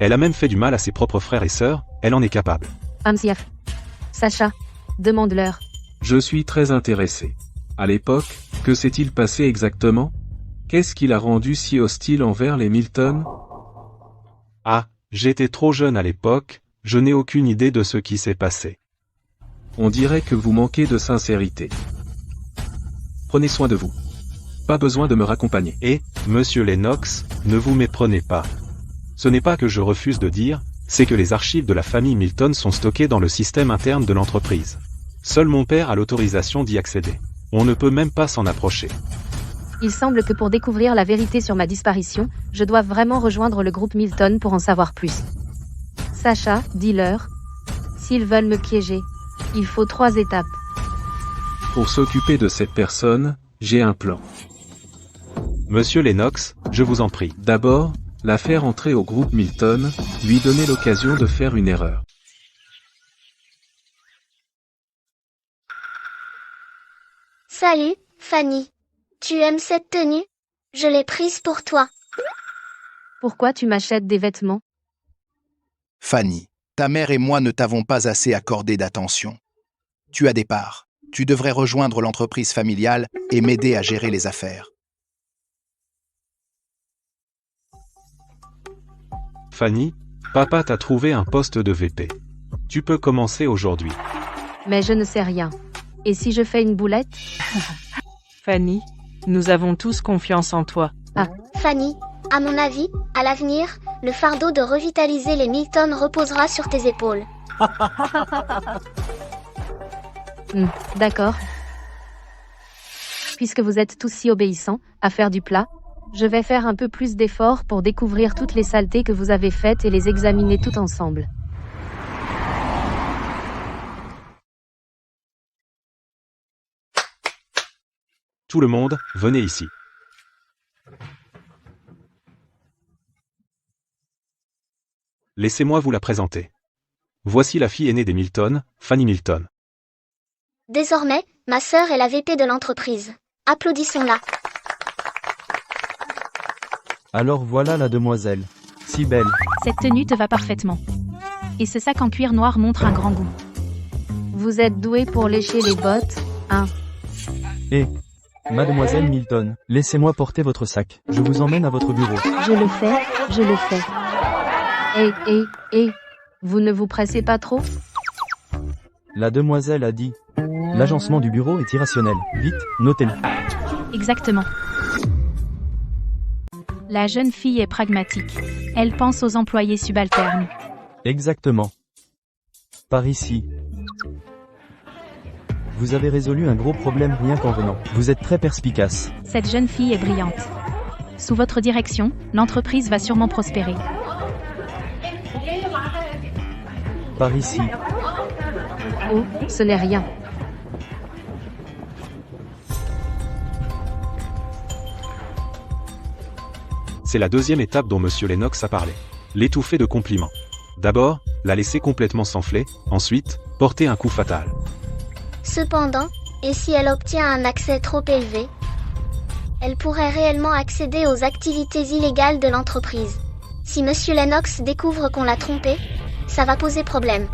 Elle a même fait du mal à ses propres frères et sœurs, elle en est capable. Amsiaf. Sacha, demande-leur. Je suis très intéressé. À l'époque, que s'est-il passé exactement? Qu'est-ce qui l'a rendu si hostile envers les Milton? Ah, j'étais trop jeune à l'époque, je n'ai aucune idée de ce qui s'est passé. On dirait que vous manquez de sincérité. Prenez soin de vous. Pas besoin de me raccompagner. Et, monsieur Lennox, ne vous méprenez pas. Ce n'est pas que je refuse de dire, c'est que les archives de la famille Milton sont stockées dans le système interne de l'entreprise. Seul mon père a l'autorisation d'y accéder. On ne peut même pas s'en approcher. Il semble que pour découvrir la vérité sur ma disparition, je dois vraiment rejoindre le groupe Milton pour en savoir plus. Sacha, dis-leur. S'ils veulent me piéger, il faut 3 étapes. Pour s'occuper de cette personne, j'ai un plan. Monsieur Lennox, je vous en prie. D'abord, la faire entrer au groupe Milton, lui donner l'occasion de faire une erreur. Salut, Fanny. Tu aimes cette tenue? Je l'ai prise pour toi. Pourquoi tu m'achètes des vêtements? Fanny, ta mère et moi ne t'avons pas assez accordé d'attention. Tu as des parts. Tu devrais rejoindre l'entreprise familiale et m'aider à gérer les affaires. Fanny, papa t'a trouvé un poste de VP. Tu peux commencer aujourd'hui. Mais je ne sais rien. Et si je fais une boulette? Fanny, nous avons tous confiance en toi. Fanny, à mon avis, à l'avenir, le fardeau de revitaliser les Milton reposera sur tes épaules. D'accord. Puisque vous êtes tous si obéissants à faire du plat, je vais faire un peu plus d'efforts pour découvrir toutes les saletés que vous avez faites et les examiner toutes ensemble. Tout le monde, venez ici. Laissez-moi vous la présenter. Voici la fille aînée des Milton, Fanny Milton. Désormais, ma sœur est la VP de l'entreprise. Applaudissons-la. Alors voilà la demoiselle. Si belle. Cette tenue te va parfaitement. Et ce sac en cuir noir montre un grand goût. Vous êtes doué pour lécher les bottes, hein? Mademoiselle Milton, laissez-moi porter votre sac. Je vous emmène à votre bureau. Je le fais. Vous ne vous pressez pas trop? La demoiselle a dit. L'agencement du bureau est irrationnel. Vite, notez-le. Exactement. La jeune fille est pragmatique. Elle pense aux employés subalternes. Exactement. Par ici. Vous avez résolu un gros problème rien qu'en venant. Vous êtes très perspicace. Cette jeune fille est brillante. Sous votre direction, l'entreprise va sûrement prospérer. Par ici. Oh, ce n'est rien. C'est la deuxième étape dont Monsieur Lennox a parlé. L'étouffer de compliments. D'abord, la laisser complètement s'enfler, ensuite, porter un coup fatal. Cependant, et si elle obtient un accès trop élevé, elle pourrait réellement accéder aux activités illégales de l'entreprise. Si Monsieur Lennox découvre qu'on l'a trompée, ça va poser problème.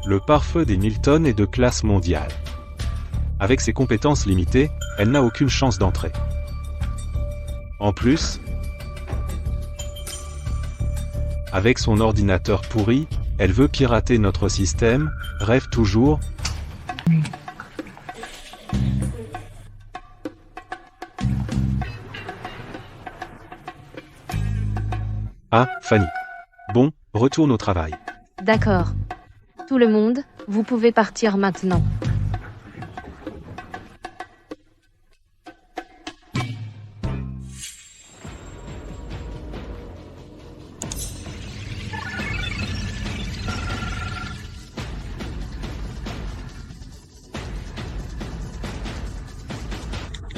Le pare-feu des Milton est de classe mondiale. Avec ses compétences limitées, elle n'a aucune chance d'entrer. En plus, avec son ordinateur pourri, elle veut pirater notre système, rêve toujours. Ah, Fanny. Bon, retourne au travail. D'accord. Tout le monde, vous pouvez partir maintenant.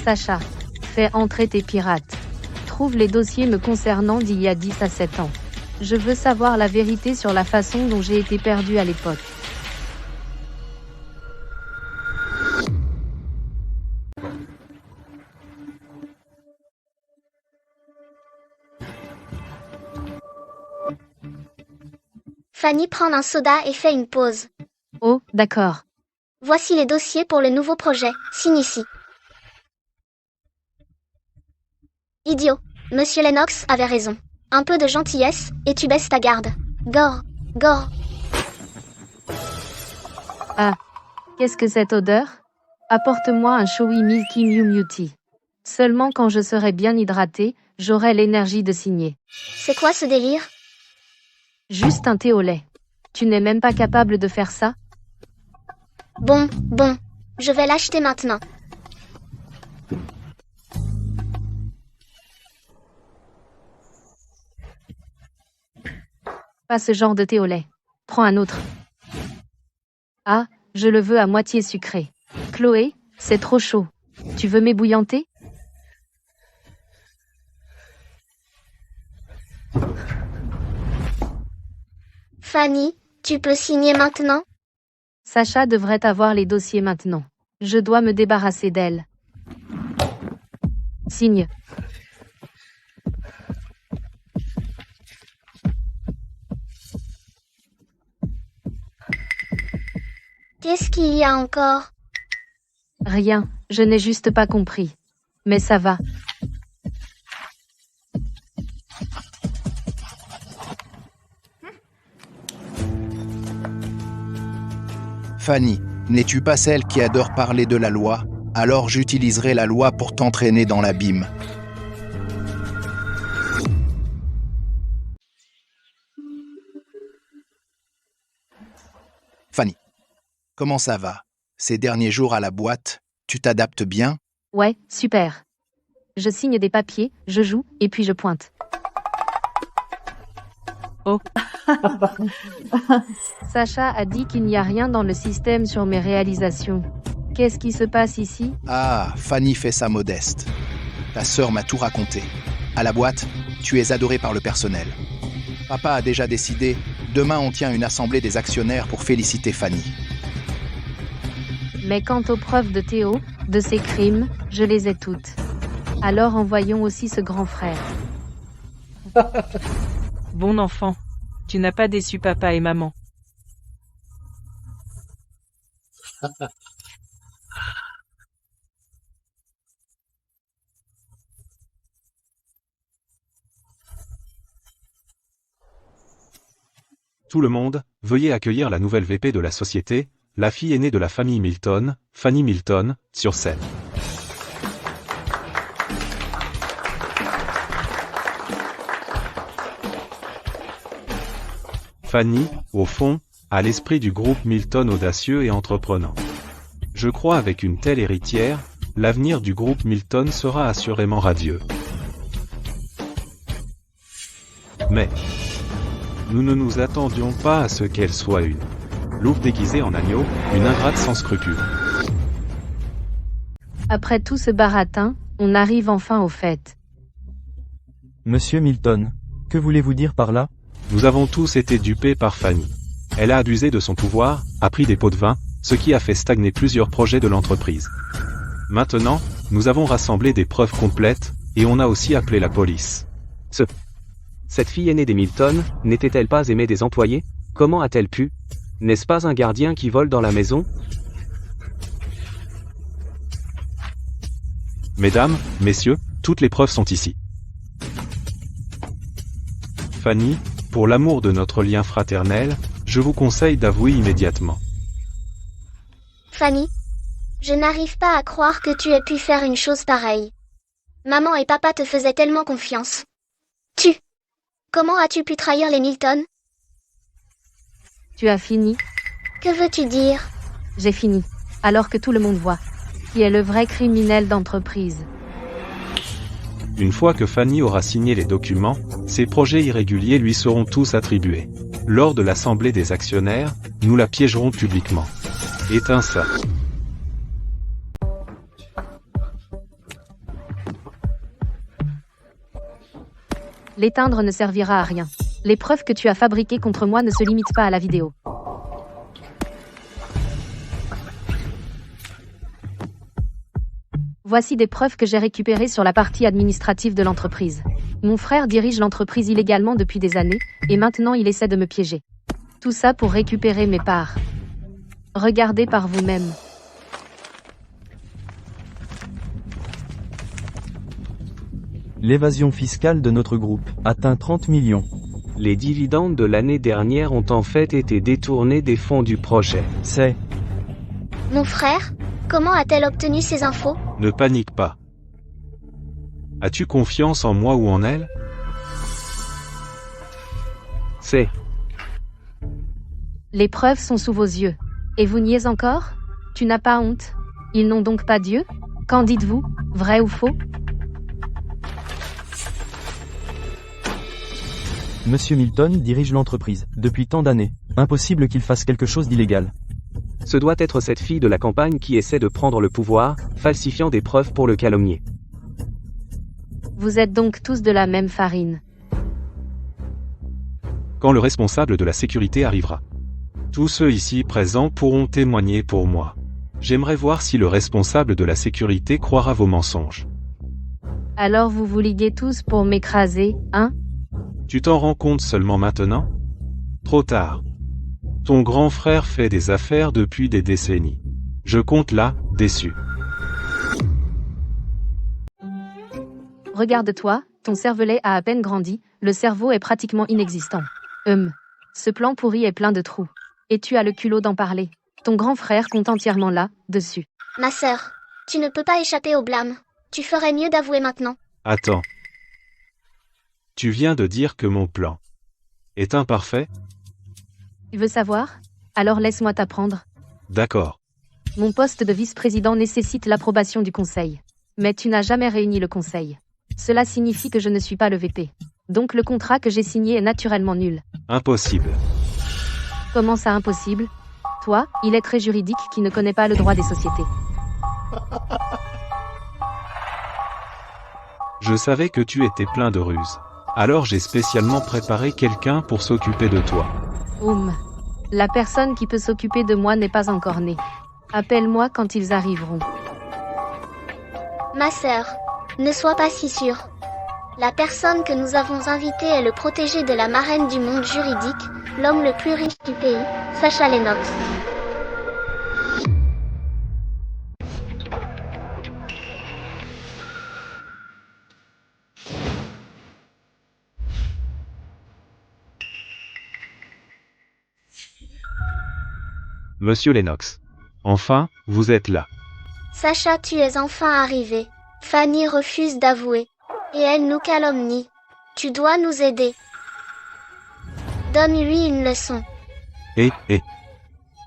Sacha, fais entrer tes pirates. Trouve les dossiers me concernant d'il y a 10 à 7 ans. Je veux savoir la vérité sur la façon dont j'ai été perdu à l'époque. Fanny prend un soda et fait une pause. Oh, d'accord. Voici les dossiers pour le nouveau projet. Signe ici. Idiot. Monsieur Lennox avait raison. Un peu de gentillesse, et tu baisses ta garde. Gore. Ah. Qu'est-ce que cette odeur? Apporte-moi un Showy Milky Mew Muty. Seulement quand je serai bien hydratée, j'aurai l'énergie de signer. C'est quoi ce délire? Juste un thé au lait. Tu n'es même pas capable de faire ça? Bon. Je vais l'acheter maintenant. Pas ce genre de thé au lait. Prends un autre. Ah, je le veux à moitié sucré. Chloé, c'est trop chaud. Tu veux m'ébouillanter? Fanny, tu peux signer maintenant? Sacha devrait avoir les dossiers maintenant. Je dois me débarrasser d'elle. Signe. Qu'est-ce qu'il y a encore? Rien, je n'ai juste pas compris. Mais ça va. Fanny, n'es-tu pas celle qui adore parler de la loi? Alors j'utiliserai la loi pour t'entraîner dans l'abîme. Fanny, comment ça va? Ces derniers jours à la boîte, tu t'adaptes bien? Ouais, super. Je signe des papiers, je joue, et puis je pointe. Oh. Sacha a dit qu'il n'y a rien dans le système sur mes réalisations. Qu'est-ce qui se passe ici? Ah, Fanny fait ça modeste. Ta sœur m'a tout raconté. À la boîte, tu es adorée par le personnel. Papa a déjà décidé, demain on tient une assemblée des actionnaires pour féliciter Fanny. Mais quant aux preuves de Théo, de ses crimes, je les ai toutes. Alors envoyons aussi ce grand frère. Bon enfant. Tu n'as pas déçu papa et maman. Tout le monde, veuillez accueillir la nouvelle VP de la société, la fille aînée de la famille Milton, Fanny Milton, sur scène. Fanny, au fond, a l'esprit du groupe Milton audacieux et entreprenant. Je crois avec une telle héritière, l'avenir du groupe Milton sera assurément radieux. Mais nous ne nous attendions pas à ce qu'elle soit une louve déguisée en agneau, une ingrate sans scrupules. Après tout ce baratin, on arrive enfin au fait. Monsieur Milton, que voulez-vous dire par là? Nous avons tous été dupés par Fanny. Elle a abusé de son pouvoir, a pris des pots de vin, ce qui a fait stagner plusieurs projets de l'entreprise. Maintenant, nous avons rassemblé des preuves complètes, et on a aussi appelé la police. Cette fille aînée des Milton, n'était-elle pas aimée des employés? Comment a-t-elle pu? N'est-ce pas un gardien qui vole dans la maison? Mesdames, messieurs, toutes les preuves sont ici. Fanny, pour l'amour de notre lien fraternel, je vous conseille d'avouer immédiatement. Fanny, je n'arrive pas à croire que tu aies pu faire une chose pareille. Maman et papa te faisaient tellement confiance. Comment as-tu pu trahir les Milton? Tu as fini? Que veux-tu dire? J'ai fini. Alors que tout le monde voit. Qui est le vrai criminel d'entreprise? Une fois que Fanny aura signé les documents, ses projets irréguliers lui seront tous attribués. Lors de l'assemblée des actionnaires, nous la piégerons publiquement. Éteins ça. L'éteindre ne servira à rien. Les preuves que tu as fabriquées contre moi ne se limitent pas à la vidéo. Voici des preuves que j'ai récupérées sur la partie administrative de l'entreprise. Mon frère dirige l'entreprise illégalement depuis des années, et maintenant il essaie de me piéger. Tout ça pour récupérer mes parts. Regardez par vous-même. L'évasion fiscale de notre groupe atteint 30 millions. Les dividendes de l'année dernière ont en fait été détournés des fonds du projet. C'est... Mon frère? Comment a-t-elle obtenu ces infos? Ne panique pas. As-tu confiance en moi ou en elle? C'est... Les preuves sont sous vos yeux. Et vous niez encore? Tu n'as pas honte? Ils n'ont donc pas Dieu? Qu'en dites-vous? Vrai ou faux? Monsieur Milton dirige l'entreprise, depuis tant d'années. Impossible qu'il fasse quelque chose d'illégal. Ce doit être cette fille de la campagne qui essaie de prendre le pouvoir, falsifiant des preuves pour le calomnier. Vous êtes donc tous de la même farine. Quand le responsable de la sécurité arrivera. Tous ceux ici présents pourront témoigner pour moi. J'aimerais voir si le responsable de la sécurité croira vos mensonges. Alors vous vous liguez tous pour m'écraser, hein? Tu t'en rends compte seulement maintenant? Trop tard. Ton grand frère fait des affaires depuis des décennies. Je compte là, déçu. Regarde-toi, ton cervelet a à peine grandi, le cerveau est pratiquement inexistant. Ce plan pourri est plein de trous. Et tu as le culot d'en parler. Ton grand frère compte entièrement là, dessus. Ma sœur, tu ne peux pas échapper au blâme. Tu ferais mieux d'avouer maintenant. Attends. Tu viens de dire que mon plan est imparfait? Tu veux savoir? Alors laisse-moi t'apprendre. D'accord. Mon poste de vice-président nécessite l'approbation du conseil. Mais tu n'as jamais réuni le conseil. Cela signifie que je ne suis pas le VP. Donc le contrat que j'ai signé est naturellement nul. Impossible. Comment ça impossible? Toi, illettré juridique qui ne connaît pas le droit des sociétés. Je savais que tu étais plein de ruses. Alors j'ai spécialement préparé quelqu'un pour s'occuper de toi. La personne qui peut s'occuper de moi n'est pas encore née. Appelle-moi quand ils arriveront. Ma sœur, ne sois pas si sûre. La personne que nous avons invitée est le protégé de la marraine du monde juridique, l'homme le plus riche du pays, Sasha Lennox. Monsieur Lennox. Enfin, vous êtes là. Sasha, tu es enfin arrivé. Fanny refuse d'avouer. Et elle nous calomnie. Tu dois nous aider. Donne-lui une leçon.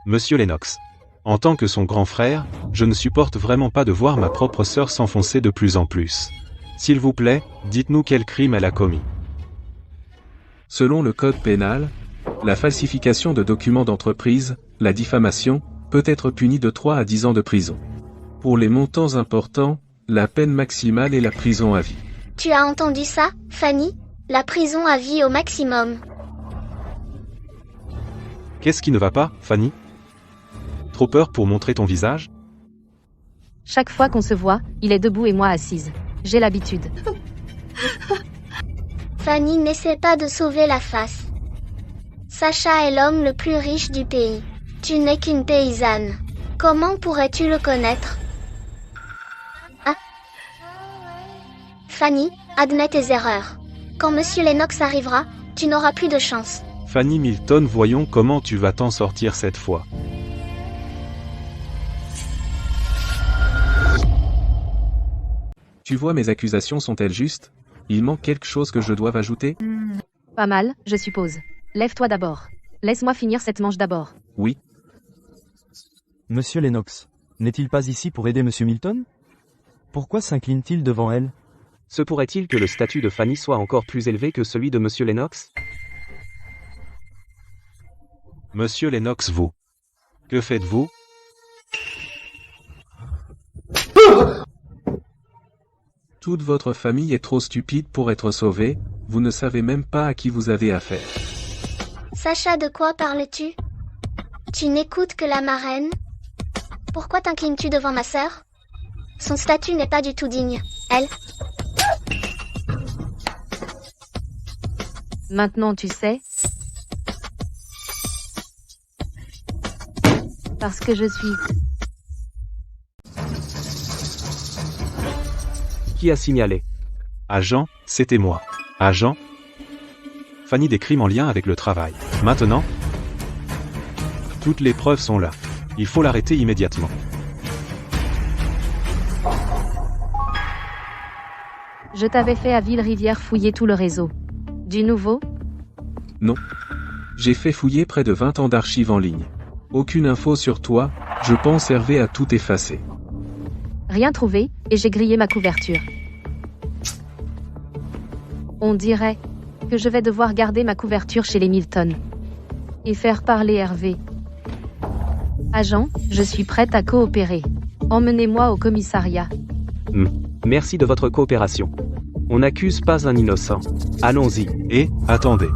Monsieur Lennox. En tant que son grand frère, je ne supporte vraiment pas de voir ma propre sœur s'enfoncer de plus en plus. S'il vous plaît, dites-nous quel crime elle a commis. Selon le code pénal, la falsification de documents d'entreprise, la diffamation, peut être punie de 3 à 10 ans de prison. Pour les montants importants, la peine maximale est la prison à vie. Tu as entendu ça, Fanny? La prison à vie au maximum. Qu'est-ce qui ne va pas, Fanny? Trop peur pour montrer ton visage? Chaque fois qu'on se voit, il est debout et moi assise. J'ai l'habitude. Fanny, n'essaie pas de sauver la face. Sasha est l'homme le plus riche du pays. Tu n'es qu'une paysanne. Comment pourrais-tu le connaître? Ah. Fanny, admets tes erreurs. Quand Monsieur Lennox arrivera, tu n'auras plus de chance. Fanny Milton, voyons comment tu vas t'en sortir cette fois. Tu vois, mes accusations sont-elles justes? Il manque quelque chose que je doive ajouter? Pas mal, je suppose. Lève-toi d'abord. Laisse-moi finir cette manche d'abord. Oui. Monsieur Lennox, n'est-il pas ici pour aider Monsieur Milton? Pourquoi s'incline-t-il devant elle? Se pourrait-il que le statut de Fanny soit encore plus élevé que celui de Monsieur Lennox? Monsieur Lennox, vous. Que faites-vous? Toute votre famille est trop stupide pour être sauvée, vous ne savez même pas à qui vous avez affaire. Sasha, de quoi parles-tu? Tu n'écoutes que la marraine? Pourquoi t'inclines-tu devant ma sœur? Son statut n'est pas du tout digne. Elle... Maintenant tu sais. Parce que je suis... Qui a signalé? Agent, c'était moi. Agent? Fanny, des crimes en lien avec le travail. Maintenant? Toutes les preuves sont là. Il faut l'arrêter immédiatement. Je t'avais fait à Ville-Rivière fouiller tout le réseau. Du nouveau? Non. J'ai fait fouiller près de 20 ans d'archives en ligne. Aucune info sur toi, je pense Hervé a tout effacé. Rien trouvé, et j'ai grillé ma couverture. On dirait que je vais devoir garder ma couverture chez les Milton. Et faire parler Hervé. Agent, je suis prête à coopérer. Emmenez-moi au commissariat. Merci de votre coopération. On n'accuse pas un innocent. Allons-y. Et, attendez.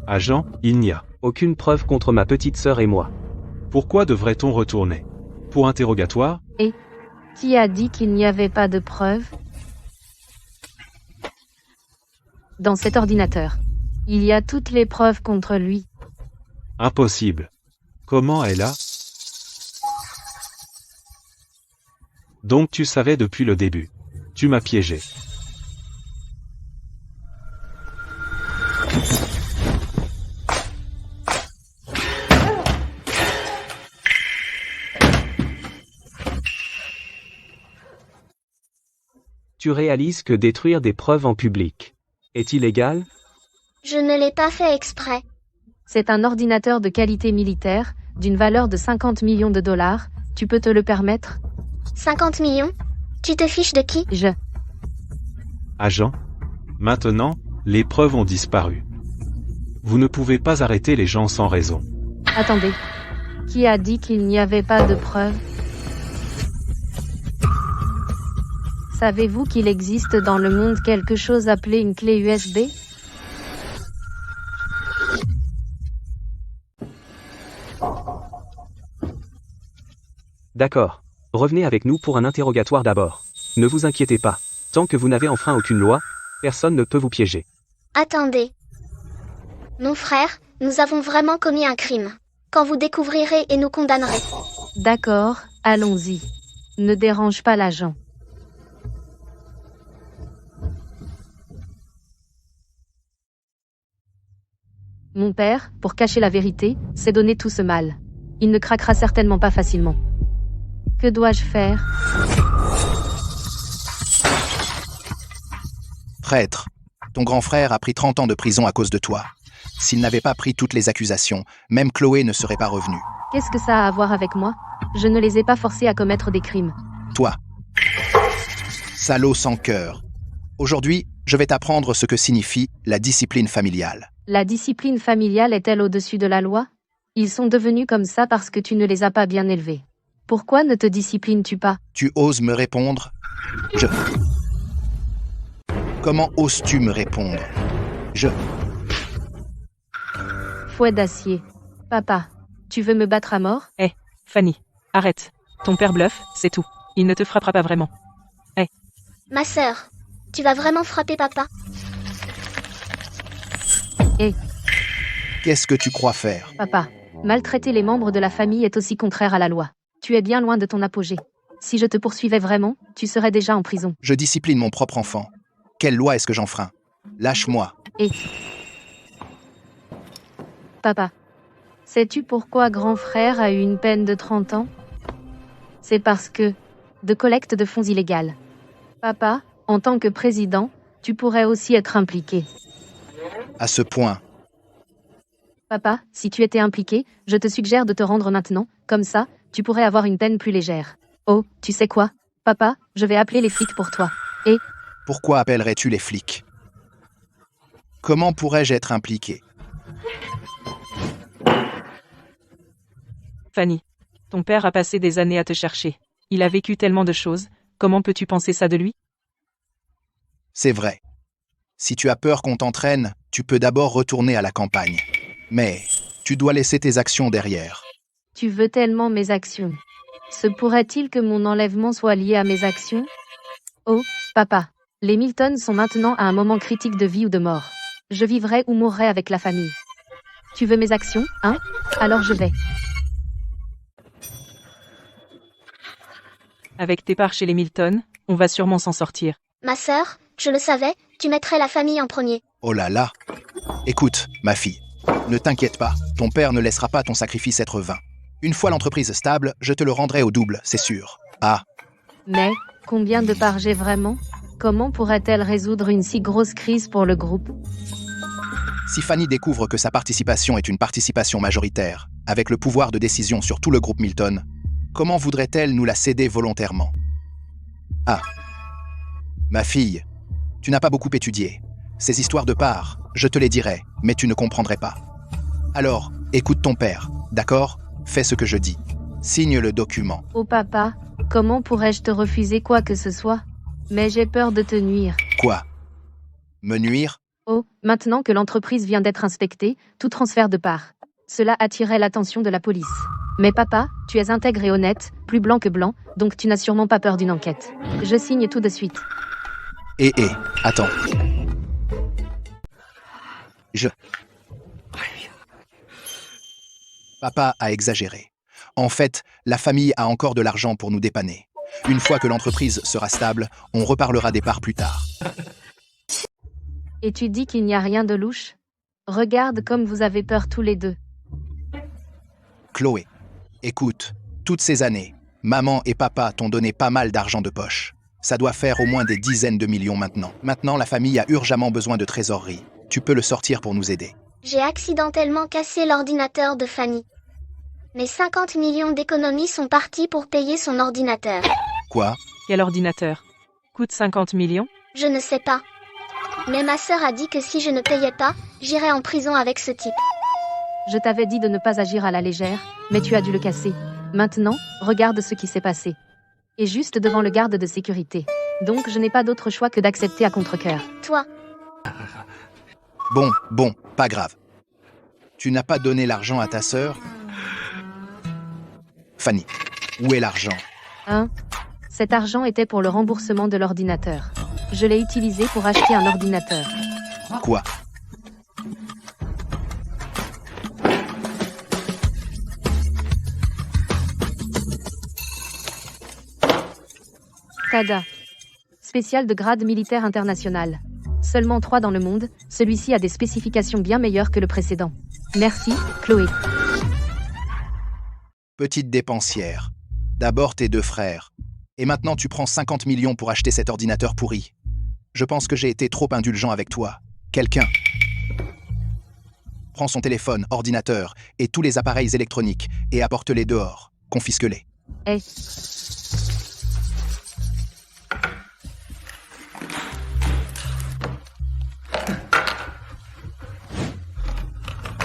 Agent, il n'y a aucune preuve contre ma petite sœur et moi. Pourquoi devrait-on retourner? Pour interrogatoire? Qui a dit qu'il n'y avait pas de preuves? Dans cet ordinateur. Il y a toutes les preuves contre lui. Impossible. Comment elle a? Donc tu savais depuis le début. Tu m'as piégé. Tu réalises que détruire des preuves en public est illégal? Je ne l'ai pas fait exprès. C'est un ordinateur de qualité militaire, d'une valeur de 50 millions de dollars. Tu peux te le permettre? 50 millions? Tu te fiches de qui? Agent, maintenant, les preuves ont disparu. Vous ne pouvez pas arrêter les gens sans raison. Attendez. Qui a dit qu'il n'y avait pas de preuves? Savez-vous qu'il existe dans le monde quelque chose appelé une clé USB? D'accord. Revenez avec nous pour un interrogatoire d'abord. Ne vous inquiétez pas. Tant que vous n'avez enfreint aucune loi, personne ne peut vous piéger. Attendez. Mon frère, nous avons vraiment commis un crime. Quand vous découvrirez et nous condamnerez. D'accord, allons-y. Ne dérange pas l'agent. Mon père, pour cacher la vérité, s'est donné tout ce mal. Il ne craquera certainement pas facilement. Que dois-je faire? Traître, ton grand frère a pris 30 ans de prison à cause de toi. S'il n'avait pas pris toutes les accusations, même Chloé ne serait pas revenue. Qu'est-ce que ça a à voir avec moi? Je ne les ai pas forcés à commettre des crimes. Toi, salaud sans cœur. Aujourd'hui, je vais t'apprendre ce que signifie la discipline familiale. La discipline familiale est-elle au-dessus de la loi? Ils sont devenus comme ça parce que tu ne les as pas bien élevés. Pourquoi ne te disciplines-tu pas? Tu oses me répondre? Comment oses-tu me répondre? Fouet d'acier. Papa, tu veux me battre à mort? Fanny, arrête. Ton père bluffe, c'est tout. Il ne te frappera pas vraiment. Ma sœur, tu vas vraiment frapper papa? Qu'est-ce que tu crois faire? Papa, maltraiter les membres de la famille est aussi contraire à la loi. Tu es bien loin de ton apogée. Si je te poursuivais vraiment, tu serais déjà en prison. Je discipline mon propre enfant. Quelle loi est-ce que j'enfreins? Lâche-moi. Papa, sais-tu pourquoi grand frère a eu une peine de 30 ans? C'est parce que de collecte de fonds illégale. Papa, en tant que président, tu pourrais aussi être impliqué. À ce point. Papa, si tu étais impliqué, je te suggère de te rendre maintenant, comme ça, tu pourrais avoir une peine plus légère. Oh, tu sais quoi? Papa, je vais appeler les flics pour toi. Pourquoi appellerais-tu les flics? Comment pourrais-je être impliqué? Fanny, ton père a passé des années à te chercher. Il a vécu tellement de choses, comment peux-tu penser ça de lui? C'est vrai. Si tu as peur qu'on t'entraîne, tu peux d'abord retourner à la campagne. Mais tu dois laisser tes actions derrière. Tu veux tellement mes actions. Se pourrait-il que mon enlèvement soit lié à mes actions? Oh, papa, les Milton sont maintenant à un moment critique de vie ou de mort. Je vivrai ou mourrai avec la famille. Tu veux mes actions, hein? Alors je vais. Avec tes parts chez les Milton, on va sûrement s'en sortir. Ma sœur, je le savais, tu mettrais la famille en premier. Oh là là! Écoute, ma fille, ne t'inquiète pas, ton père ne laissera pas ton sacrifice être vain. Une fois l'entreprise stable, je te le rendrai au double, c'est sûr. Ah! Mais, combien de parts j'ai vraiment? Comment pourrait-elle résoudre une si grosse crise pour le groupe? Si Fanny découvre que sa participation est une participation majoritaire, avec le pouvoir de décision sur tout le groupe Milton, comment voudrait-elle nous la céder volontairement? Ah! Ma fille, tu n'as pas beaucoup étudié. Ces histoires de parts, je te les dirai, mais tu ne comprendrais pas. Alors, écoute ton père, d'accord? Fais ce que je dis. Signe le document. Oh papa, comment pourrais-je te refuser quoi que ce soit? Mais j'ai peur de te nuire. Quoi? Me nuire? Oh, maintenant que l'entreprise vient d'être inspectée, tout transfert de parts. Cela attirerait l'attention de la police. Mais papa, tu es intègre et honnête, plus blanc que blanc, donc tu n'as sûrement pas peur d'une enquête. Je signe tout de suite. Attends. Papa a exagéré. En fait, la famille a encore de l'argent pour nous dépanner. Une fois que l'entreprise sera stable, on reparlera des parts plus tard. Et tu dis qu'il n'y a rien de louche? Regarde comme vous avez peur tous les deux. Chloé, écoute, toutes ces années, maman et papa t'ont donné pas mal d'argent de poche. Ça doit faire au moins des dizaines de millions maintenant. Maintenant, la famille a urgemment besoin de trésorerie. Tu peux le sortir pour nous aider. J'ai accidentellement cassé l'ordinateur de Fanny. Mes 50 millions d'économies sont partis pour payer son ordinateur. Quoi? Quel ordinateur? Coûte 50 millions? Je ne sais pas. Mais ma sœur a dit que si je ne payais pas, j'irais en prison avec ce type. Je t'avais dit de ne pas agir à la légère, mais tu as dû le casser. Maintenant, regarde ce qui s'est passé. Et juste devant le garde de sécurité. Donc je n'ai pas d'autre choix que d'accepter à contre-cœur. Toi, Bon, pas grave. Tu n'as pas donné l'argent à ta sœur? Fanny, où est l'argent? Cet argent était pour le remboursement de l'ordinateur. Je l'ai utilisé pour acheter un ordinateur. Quoi? Tada. Spécial de grade militaire international. Seulement 3 dans le monde, celui-ci a des spécifications bien meilleures que le précédent. Merci, Chloé. Petite dépensière. D'abord tes 2 frères. Et maintenant tu prends 50 millions pour acheter cet ordinateur pourri. Je pense que j'ai été trop indulgent avec toi. Quelqu'un. Prends son téléphone, ordinateur et tous les appareils électroniques et apporte-les dehors. Confisque-les.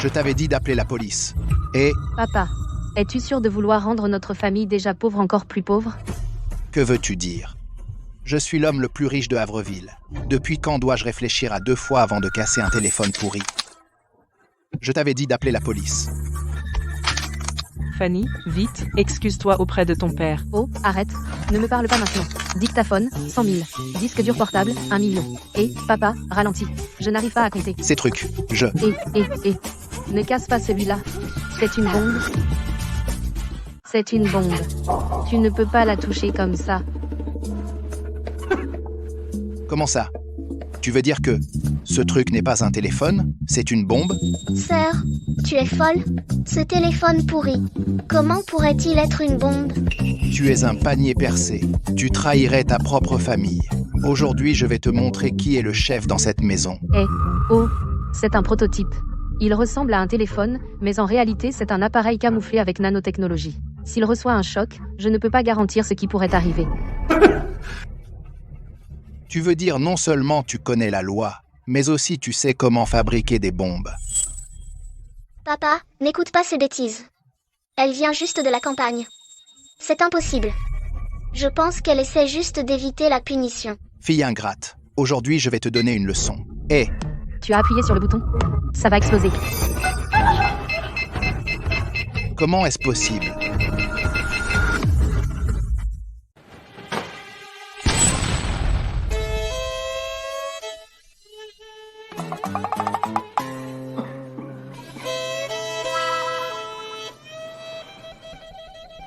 Je t'avais dit d'appeler la police. Et... Papa, es-tu sûr de vouloir rendre notre famille déjà pauvre encore plus pauvre? Que veux-tu dire? Je suis l'homme le plus riche de Havreville. Depuis quand dois-je réfléchir à 2 fois avant de casser un téléphone pourri? Je t'avais dit d'appeler la police. Fanny, vite, excuse-toi auprès de ton père. Oh, arrête, ne me parle pas maintenant. Dictaphone, 100 000. Disque dur portable, 1 million. Et, papa, ralentis. Je n'arrive pas à compter. Ces trucs, Ne casse pas celui-là. C'est une bombe. C'est une bombe. Tu ne peux pas la toucher comme ça. Comment ça? Tu veux dire que ce truc n'est pas un téléphone, c'est une bombe? sœur, tu es folle? Ce téléphone pourri, comment pourrait-il être une bombe? Tu es un panier percé. Tu trahirais ta propre famille. Aujourd'hui, je vais te montrer qui est le chef dans cette maison. C'est un prototype. Il ressemble à un téléphone, mais en réalité, c'est un appareil camouflé avec nanotechnologie. S'il reçoit un choc, je ne peux pas garantir ce qui pourrait arriver. Tu veux dire non seulement tu connais la loi, mais aussi tu sais comment fabriquer des bombes. Papa, n'écoute pas ces bêtises. Elle vient juste de la campagne. C'est impossible. Je pense qu'elle essaie juste d'éviter la punition. Fille ingrate, aujourd'hui je vais te donner une leçon. Tu as appuyé sur le bouton? Ça va exploser. Comment est-ce possible?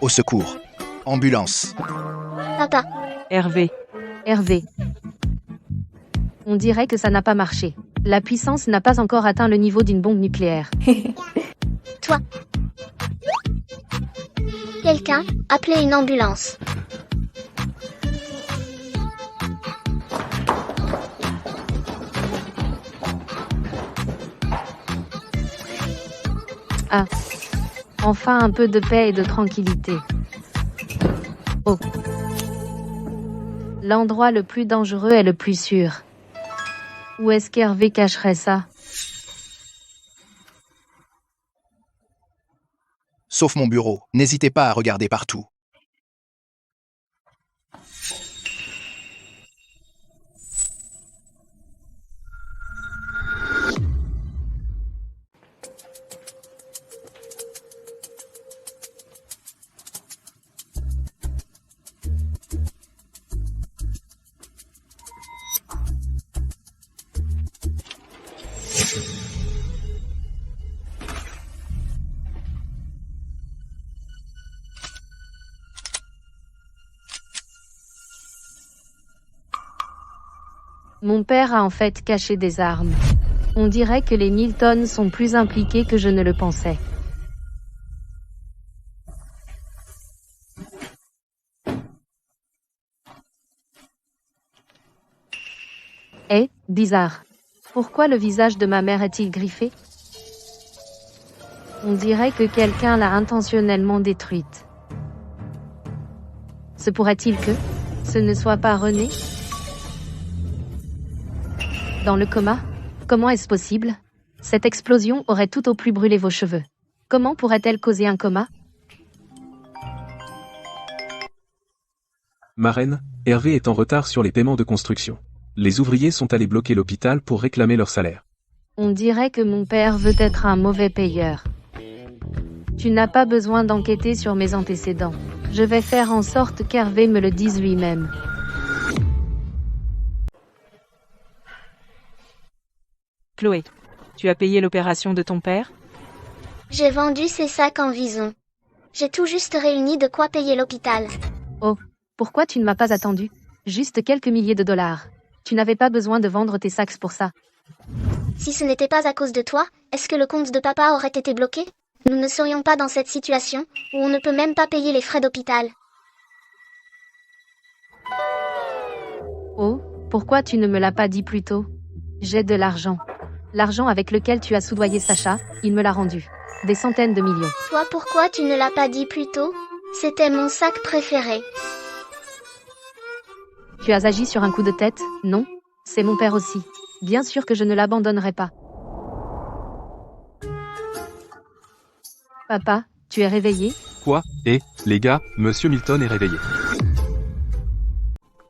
Au secours. Ambulance. Papa. Hervé. On dirait que ça n'a pas marché. La puissance n'a pas encore atteint le niveau d'une bombe nucléaire. Toi. Quelqu'un, appelez une ambulance. Ah. Enfin un peu de paix et de tranquillité. Oh. L'endroit le plus dangereux est le plus sûr. Où est-ce qu'Hervé cacherait ça? Sauf mon bureau, n'hésitez pas à regarder partout. Mon père a en fait caché des armes. On dirait que les Milton sont plus impliqués que je ne le pensais. Eh, bizarre. Pourquoi le visage de ma mère est-il griffé? On dirait que quelqu'un l'a intentionnellement détruite. Se pourrait-il que ce ne soit pas René? Dans le coma? Comment est-ce possible? Cette explosion aurait tout au plus brûlé vos cheveux. Comment pourrait-elle causer un coma? Marraine, Hervé est en retard sur les paiements de construction. Les ouvriers sont allés bloquer l'hôpital pour réclamer leur salaire. On dirait que mon père veut être un mauvais payeur. Tu n'as pas besoin d'enquêter sur mes antécédents. Je vais faire en sorte qu'Hervé me le dise lui-même. Chloé, tu as payé l'opération de ton père? J'ai vendu ces sacs en vison. J'ai tout juste réuni de quoi payer l'hôpital. Oh, pourquoi tu ne m'as pas attendu? Juste quelques milliers de dollars. Tu n'avais pas besoin de vendre tes sacs pour ça. Si ce n'était pas à cause de toi, est-ce que le compte de papa aurait été bloqué? Nous ne serions pas dans cette situation, où on ne peut même pas payer les frais d'hôpital. Oh, pourquoi tu ne me l'as pas dit plus tôt? J'ai de l'argent. L'argent avec lequel tu as soudoyé Sacha, il me l'a rendu. Des centaines de millions. Toi, pourquoi tu ne l'as pas dit plus tôt? C'était mon sac préféré. Tu as agi sur un coup de tête, non? C'est mon père aussi. Bien sûr que je ne l'abandonnerai pas. Papa, tu es réveillé? Quoi? Les gars, Monsieur Milton est réveillé.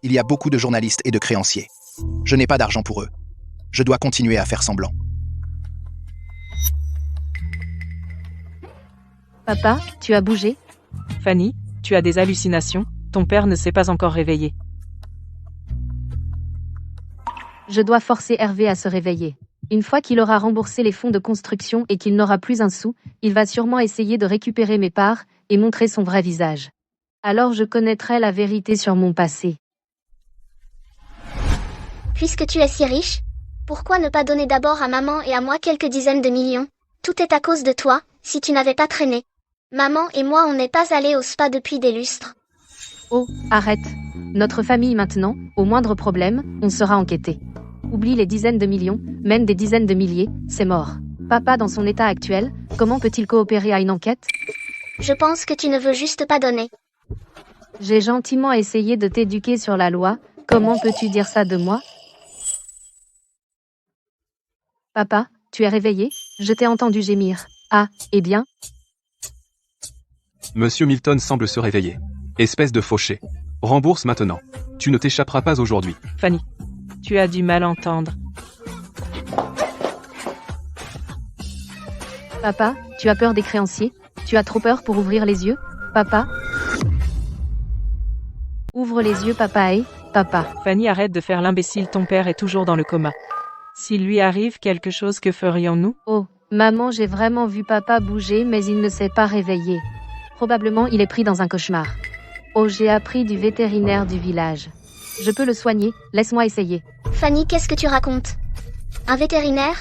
Il y a beaucoup de journalistes et de créanciers. Je n'ai pas d'argent pour eux. Je dois continuer à faire semblant. Papa, tu as bougé? Fanny, tu as des hallucinations, ton père ne s'est pas encore réveillé. Je dois forcer Hervé à se réveiller. Une fois qu'il aura remboursé les fonds de construction et qu'il n'aura plus un sou, il va sûrement essayer de récupérer mes parts et montrer son vrai visage. Alors je connaîtrai la vérité sur mon passé. Puisque tu es si riche, pourquoi ne pas donner d'abord à maman et à moi quelques dizaines de millions? Tout est à cause de toi, si tu n'avais pas traîné. Maman et moi on n'est pas allés au spa depuis des lustres. Oh, arrête. Notre famille maintenant, au moindre problème, on sera enquêté. Oublie les dizaines de millions, même des dizaines de milliers, c'est mort. Papa dans son état actuel, comment peut-il coopérer à une enquête? Je pense que tu ne veux juste pas donner. J'ai gentiment essayé de t'éduquer sur la loi, comment peux-tu dire ça de moi? Papa, tu es réveillé? Je t'ai entendu gémir. Ah, eh bien? Monsieur Milton semble se réveiller. Espèce de fauché. Rembourse maintenant. Tu ne t'échapperas pas aujourd'hui. Fanny, tu as du mal à entendre. Papa, tu as peur des créanciers? Tu as trop peur pour ouvrir les yeux? Papa? Ouvre les yeux, papa, papa. Fanny, arrête de faire l'imbécile, ton père est toujours dans le coma. S'il lui arrive quelque chose, que ferions-nous? Oh, maman, j'ai vraiment vu papa bouger, mais il ne s'est pas réveillé. Probablement il est pris dans un cauchemar. Oh, j'ai appris du vétérinaire du village. Je peux le soigner, laisse-moi essayer. Fanny, qu'est-ce que tu racontes? Un vétérinaire?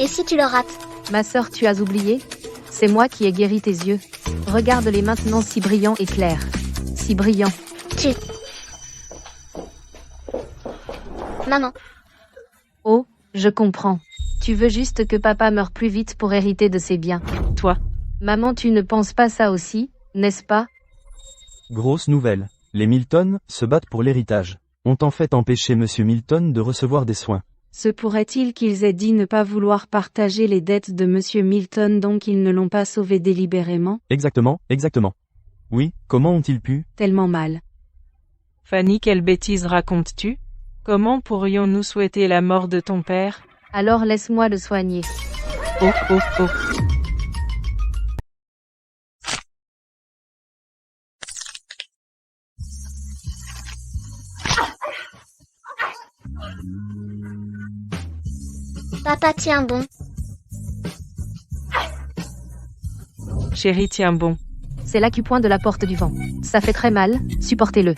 Et si tu le rates? Ma sœur, tu as oublié? C'est moi qui ai guéri tes yeux. Regarde-les maintenant si brillants et clairs. Si brillants. Maman. Oh, je comprends. Tu veux juste que papa meure plus vite pour hériter de ses biens. Toi. Maman, tu ne penses pas ça aussi, n'est-ce pas? Grosse nouvelle. Les Milton se battent pour l'héritage. Ont en fait empêché Monsieur Milton de recevoir des soins. Se pourrait-il qu'ils aient dit ne pas vouloir partager les dettes de Monsieur Milton donc ils ne l'ont pas sauvé délibérément? Exactement, exactement. Oui, comment ont-ils pu? Tellement mal. Fanny, quelle bêtise racontes-tu? Comment pourrions-nous souhaiter la mort de ton père? Alors laisse-moi le soigner. Oh, oh, oh. Papa tiens bon. Chérie, tiens bon. C'est l'acupoint de la porte du vent. Ça fait très mal, supportez-le.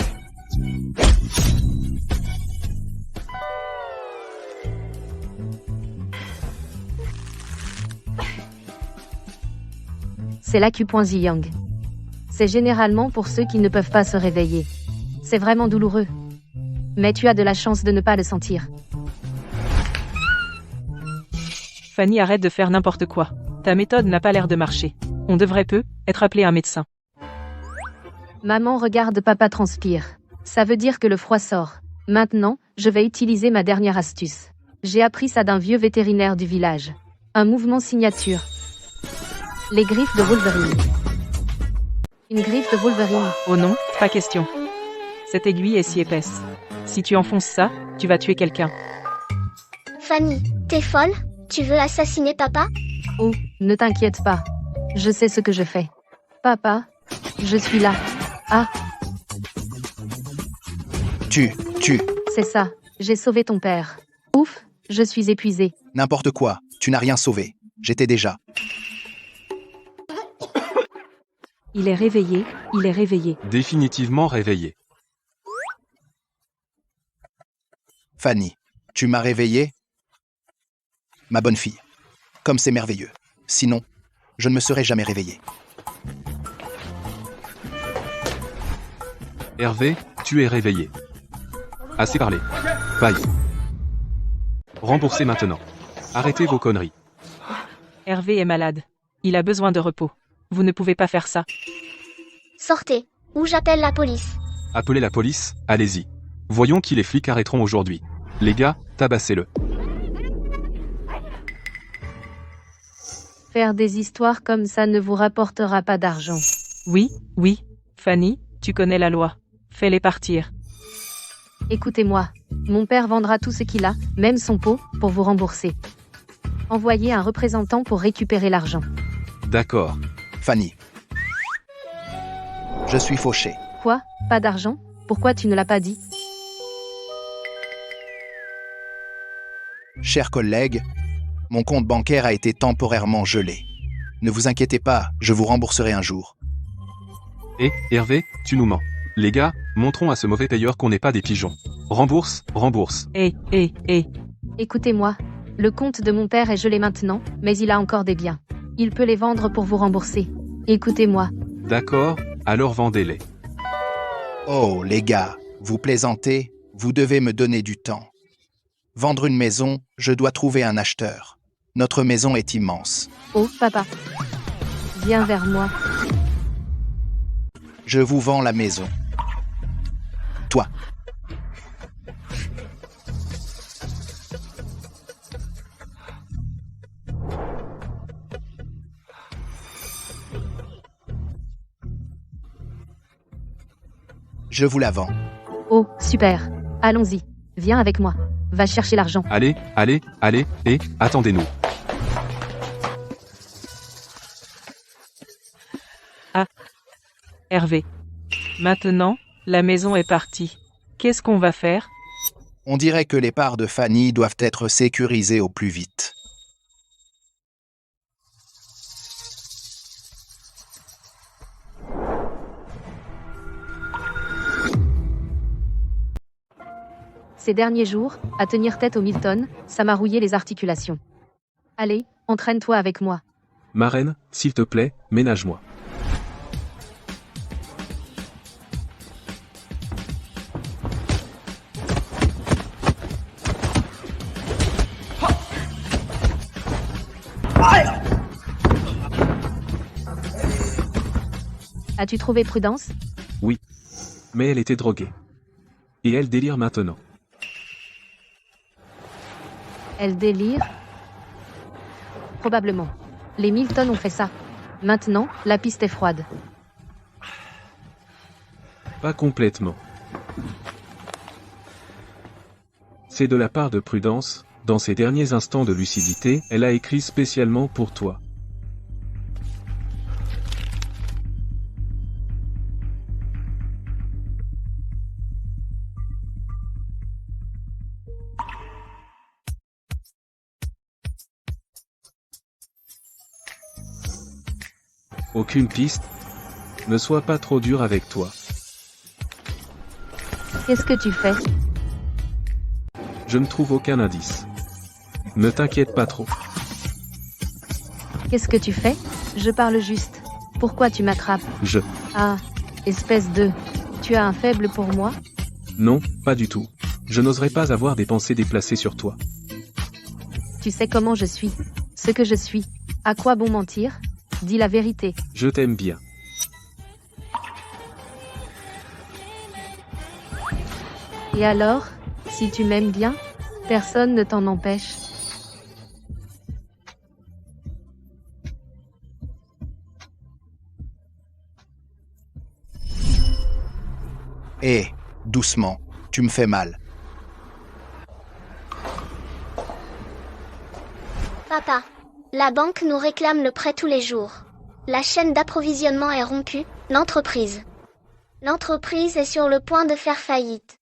C'est l'acupoint Ziyang. C'est généralement pour ceux qui ne peuvent pas se réveiller. C'est vraiment douloureux. Mais tu as de la chance de ne pas le sentir. Fanny, arrête de faire n'importe quoi. Ta méthode n'a pas l'air de marcher. On devrait être appelé un médecin. Maman, regarde, papa transpire. Ça veut dire que le froid sort. Maintenant, je vais utiliser ma dernière astuce. J'ai appris ça d'un vieux vétérinaire du village. Un mouvement signature. Les griffes de Wolverine. Une griffe de Wolverine. Oh non, pas question. Cette aiguille est si épaisse. Si tu enfonces ça, tu vas tuer quelqu'un. Fanny, t'es folle? Tu veux assassiner papa? Oh, ne t'inquiète pas. Je sais ce que je fais. Papa, je suis là. Ah, Tu. c'est ça. J'ai sauvé ton père. Ouf, je suis épuisée. N'importe quoi. Tu n'as rien sauvé. J'étais déjà. Il est réveillé, il est réveillé. Définitivement réveillé. Fanny, tu m'as réveillée? Ma bonne fille. Comme c'est merveilleux. Sinon, je ne me serais jamais réveillé. Hervé, tu es réveillé. Assez parlé. Bye. Remboursez maintenant. Arrêtez vos conneries. Hervé est malade. Il a besoin de repos. Vous ne pouvez pas faire ça. Sortez, ou j'appelle la police. Appelez la police, allez-y. Voyons qui les flics arrêteront aujourd'hui. Les gars, tabassez-le. Faire des histoires comme ça ne vous rapportera pas d'argent. Oui, Fanny, tu connais la loi. Fais-les partir. Écoutez-moi. Mon père vendra tout ce qu'il a, même son pot, pour vous rembourser. Envoyez un représentant pour récupérer l'argent. D'accord. Fanny. Je suis fauché. Quoi? Pas d'argent? Pourquoi tu ne l'as pas dit? Chers collègues, mon compte bancaire a été temporairement gelé. Ne vous inquiétez pas, je vous rembourserai un jour. Hervé, tu nous mens. Les gars, montrons à ce mauvais payeur qu'on n'est pas des pigeons. Rembourse. Écoutez-moi. Le compte de mon père est gelé maintenant, mais il a encore des biens. Il peut les vendre pour vous rembourser. Écoutez-moi. D'accord, alors vendez-les. Oh, les gars, vous plaisantez, vous devez me donner du temps. Vendre une maison, je dois trouver un acheteur. Notre maison est immense. Oh, papa. Viens vers moi. Je vous vends la maison. Toi. Je vous la vends. Oh, super. Allons-y. Viens avec moi. Va chercher l'argent. Allez, et attendez-nous. Ah. Hervé. Maintenant, la maison est partie. Qu'est-ce qu'on va faire? On dirait que les parts de Fanny doivent être sécurisées au plus vite. Ces derniers jours, à tenir tête au Milton, ça m'a rouillé les articulations. Allez, entraîne-toi avec moi. Marraine, s'il te plaît, ménage-moi. As-tu trouvé Prudence? Oui. Mais elle était droguée. Et elle délire maintenant. Elle délire? Probablement. Les Milton ont fait ça. Maintenant, la piste est froide. Pas complètement. C'est de la part de Prudence, dans ses derniers instants de lucidité, elle a écrit spécialement pour toi. Aucune piste. Ne sois pas trop dur avec toi. Qu'est-ce que tu fais? Je ne trouve aucun indice. Ne t'inquiète pas trop. Qu'est-ce que tu fais? Je parle juste. Pourquoi tu m'attrapes? Ah, espèce de... Tu as un faible pour moi? Non, pas du tout. Je n'oserais pas avoir des pensées déplacées sur toi. Tu sais comment je suis. Ce que je suis. À quoi bon mentir? Dis la vérité. Je t'aime bien. Et alors, si tu m'aimes bien, personne ne t'en empêche. Hé, doucement, tu me fais mal. Papa, la banque nous réclame le prêt tous les jours. La chaîne d'approvisionnement est rompue, l'entreprise est sur le point de faire faillite.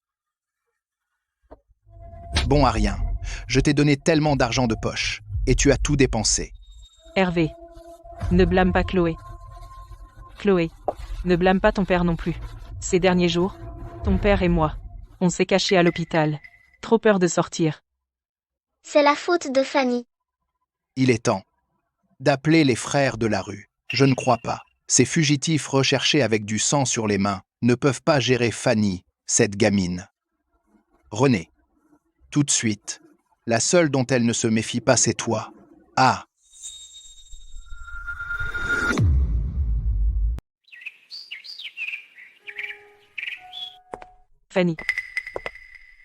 Bon à rien. Je t'ai donné tellement d'argent de poche, et tu as tout dépensé. Hervé. Ne blâme pas Chloé. Chloé. Ne blâme pas ton père non plus. Ces derniers jours, ton père et moi, on s'est cachés à l'hôpital. Trop peur de sortir. C'est la faute de Fanny. Il est temps d'appeler les frères de la rue. Je ne crois pas. Ces fugitifs recherchés avec du sang sur les mains ne peuvent pas gérer Fanny, cette gamine. René. Tout de suite. La seule dont elle ne se méfie pas, c'est toi. Ah! Fanny.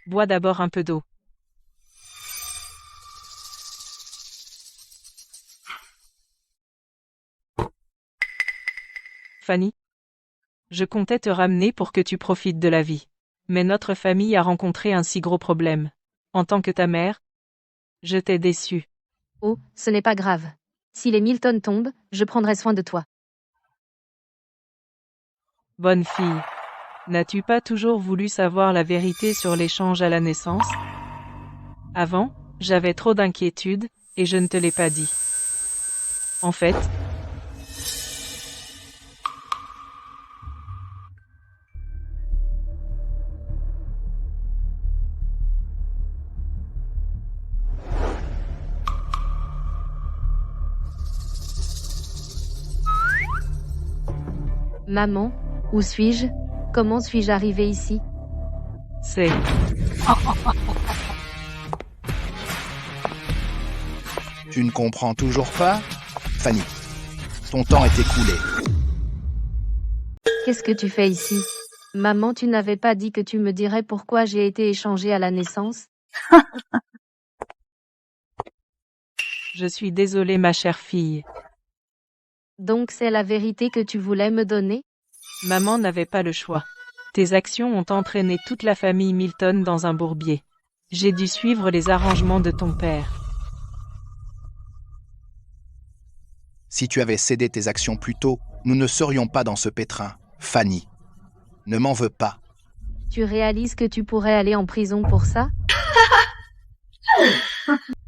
Bois d'abord un peu d'eau. Fanny. Je comptais te ramener pour que tu profites de la vie. Mais notre famille a rencontré un si gros problème. En tant que ta mère, je t'ai déçue. Oh, ce n'est pas grave. Si les Milton tombent, je prendrai soin de toi. Bonne fille. N'as-tu pas toujours voulu savoir la vérité sur l'échange à la naissance? Avant, j'avais trop d'inquiétudes, et je ne te l'ai pas dit. En fait, Maman, où suis-je? Comment suis-je arrivée ici? c'est... Tu ne comprends toujours pas? Fanny, ton temps est écoulé. Qu'est-ce que tu fais ici? Maman, tu n'avais pas dit que tu me dirais pourquoi j'ai été échangée à la naissance? Je suis désolée ma chère fille. Donc c'est la vérité que tu voulais me donner? Maman n'avait pas le choix. Tes actions ont entraîné toute la famille Milton dans un bourbier. J'ai dû suivre les arrangements de ton père. Si tu avais cédé tes actions plus tôt, nous ne serions pas dans ce pétrin. Fanny, ne m'en veux pas. Tu réalises que tu pourrais aller en prison pour ça?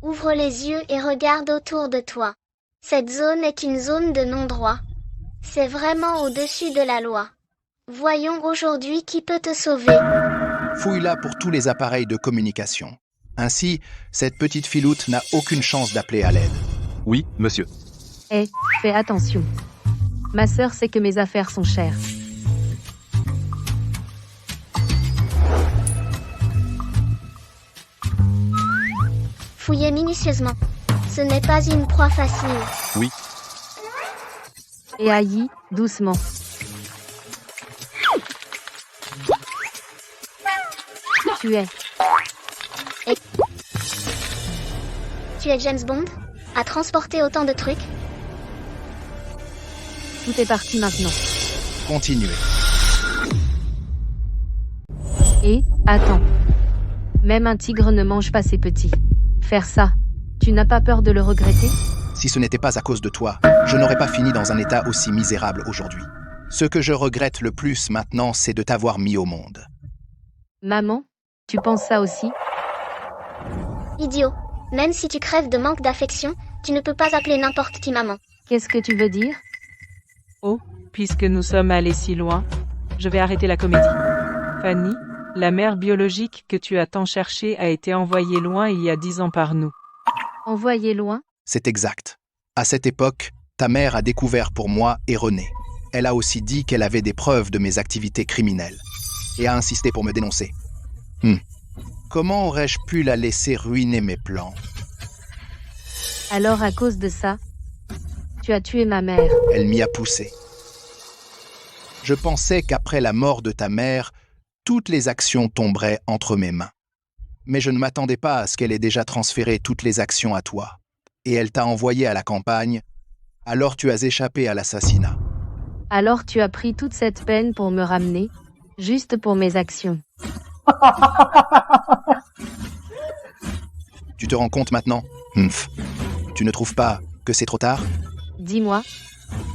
Ouvre les yeux et regarde autour de toi. Cette zone est une zone de non-droit. C'est vraiment au-dessus de la loi. Voyons aujourd'hui qui peut te sauver. Fouille-la pour tous les appareils de communication. Ainsi, cette petite filoute n'a aucune chance d'appeler à l'aide. Oui, monsieur. Hé, fais attention. Ma sœur sait que mes affaires sont chères. Fouillez minutieusement. Ce n'est pas une proie facile. Oui. Et Aïe, doucement. Tu es. Tu es James Bond? À transporter autant de trucs? Tout est parti maintenant. Continuez. Et, attends. Même un tigre ne mange pas ses petits. Faire ça, tu n'as pas peur de le regretter? Si ce n'était pas à cause de toi, je n'aurais pas fini dans un état aussi misérable aujourd'hui. Ce que je regrette le plus maintenant, c'est de t'avoir mis au monde. Maman, tu penses ça aussi? Idiot. Même si tu crèves de manque d'affection, tu ne peux pas appeler n'importe qui maman. Qu'est-ce que tu veux dire? Oh, puisque nous sommes allés si loin, je vais arrêter la comédie. Fanny, la mère biologique que tu as tant cherchée a été envoyée loin il y a 10 ans par nous. Envoyé loin? C'est exact. À cette époque, ta mère a découvert pour moi et René. Elle a aussi dit qu'elle avait des preuves de mes activités criminelles et a insisté pour me dénoncer. Comment aurais-je pu la laisser ruiner mes plans? Alors à cause de ça, tu as tué ma mère. Elle m'y a poussé. Je pensais qu'après la mort de ta mère, toutes les actions tomberaient entre mes mains. Mais je ne m'attendais pas à ce qu'elle ait déjà transféré toutes les actions à toi. Et elle t'a envoyé à la campagne, alors tu as échappé à l'assassinat. Alors tu as pris toute cette peine pour me ramener, juste pour mes actions. Tu te rends compte maintenant? Tu ne trouves pas que c'est trop tard? Dis-moi,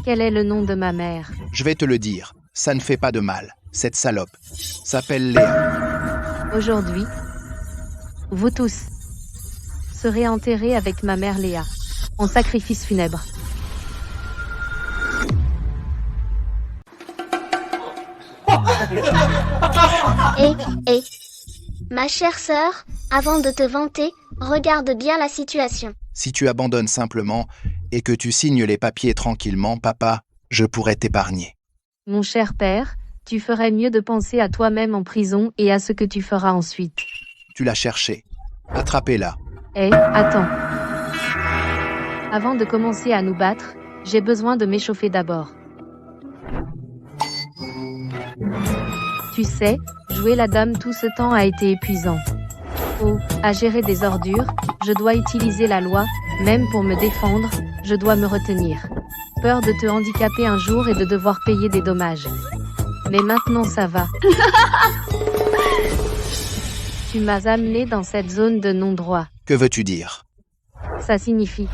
quel est le nom de ma mère? Je vais te le dire, ça ne fait pas de mal. Cette salope s'appelle Léa. Aujourd'hui, vous tous serez enterrés avec ma mère Léa, en sacrifice funèbre. Et, ma chère sœur, avant de te vanter, regarde bien la situation. Si tu abandonnes simplement et que tu signes les papiers tranquillement, papa, je pourrais t'épargner. Mon cher père, tu ferais mieux de penser à toi-même en prison et à ce que tu feras ensuite. Tu l'as cherchée. Attrapez-la. Attends. Avant de commencer à nous battre, j'ai besoin de m'échauffer d'abord. Tu sais, jouer la dame tout ce temps a été épuisant. Oh, à gérer des ordures, je dois utiliser la loi, même pour me défendre, je dois me retenir. Peur de te handicaper un jour et de devoir payer des dommages. Mais maintenant ça va. Tu m'as amené dans cette zone de non-droit. Que veux-tu dire? Ça signifie.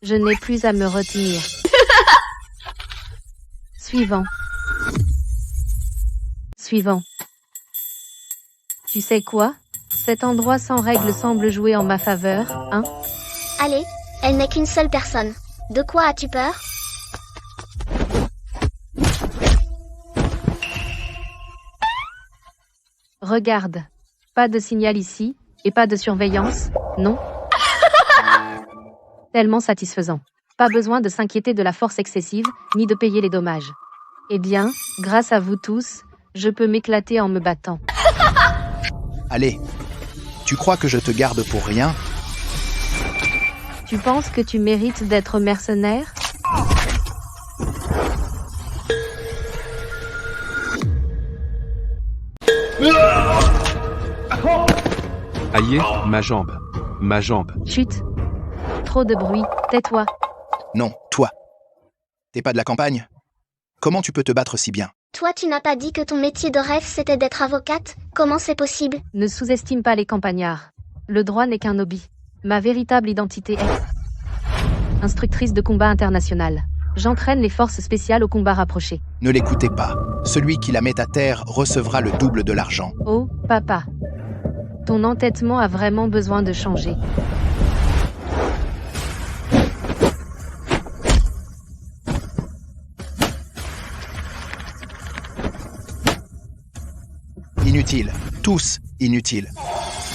Je n'ai plus à me retenir. Suivant. Tu sais quoi? Cet endroit sans règles semble jouer en ma faveur, hein? Allez, elle n'est qu'une seule personne. De quoi as-tu peur? Regarde. Pas de signal ici, et pas de surveillance, non? Tellement satisfaisant. Pas besoin de s'inquiéter de la force excessive, ni de payer les dommages. Eh bien, grâce à vous tous, je peux m'éclater en me battant. Allez, tu crois que je te garde pour rien? Tu penses que tu mérites d'être mercenaire? Aïe, ma jambe. Ma jambe. Chut. Trop de bruit, tais-toi. Non, toi. T'es pas de la campagne? Comment tu peux te battre si bien? Toi, tu n'as pas dit que ton métier de rêve c'était d'être avocate? Comment c'est possible? Ne sous-estime pas les campagnards. Le droit n'est qu'un hobby. Ma véritable identité est instructrice de combat international. J'entraîne les forces spéciales au combat rapproché. Ne l'écoutez pas. Celui qui la met à terre recevra le double de l'argent. Oh, papa. Ton entêtement a vraiment besoin de changer. Inutile. Tous inutiles.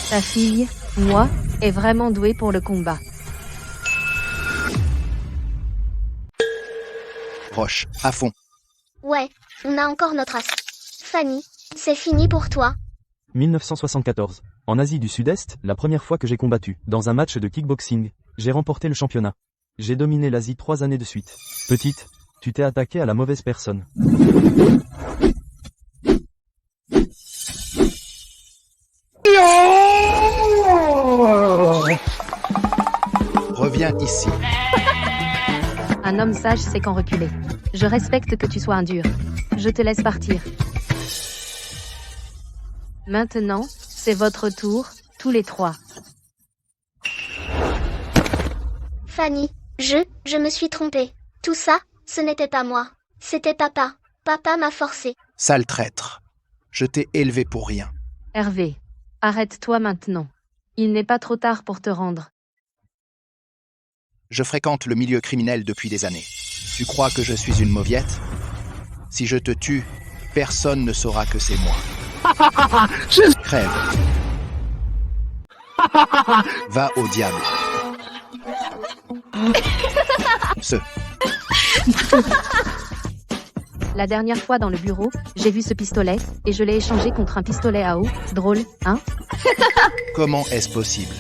Ta fille, moi, est vraiment douée pour le combat. Roche, à fond. Ouais, on a encore notre as. Fanny, c'est fini pour toi. 1974. En Asie du Sud-Est, la première fois que j'ai combattu, dans un match de kickboxing, j'ai remporté le championnat. J'ai dominé l'Asie 3 années de suite. Petite, tu t'es attaquée à la mauvaise personne. Viens ici. Un homme sage sait quand reculer. Je respecte que tu sois un dur. Je te laisse partir. Maintenant, c'est votre tour, tous les trois. Fanny, je me suis trompée. Tout ça, ce n'était pas moi. C'était papa. Papa m'a forcé. Sale traître. Je t'ai élevé pour rien. Hervé, arrête-toi maintenant. Il n'est pas trop tard pour te rendre. Je fréquente le milieu criminel depuis des années. Tu crois que je suis une mauviette? Si je te tue, personne ne saura que c'est moi. Crève. Va au diable. La dernière fois dans le bureau, j'ai vu ce pistolet, et je l'ai échangé contre un pistolet à eau. Drôle, hein? Comment est-ce possible?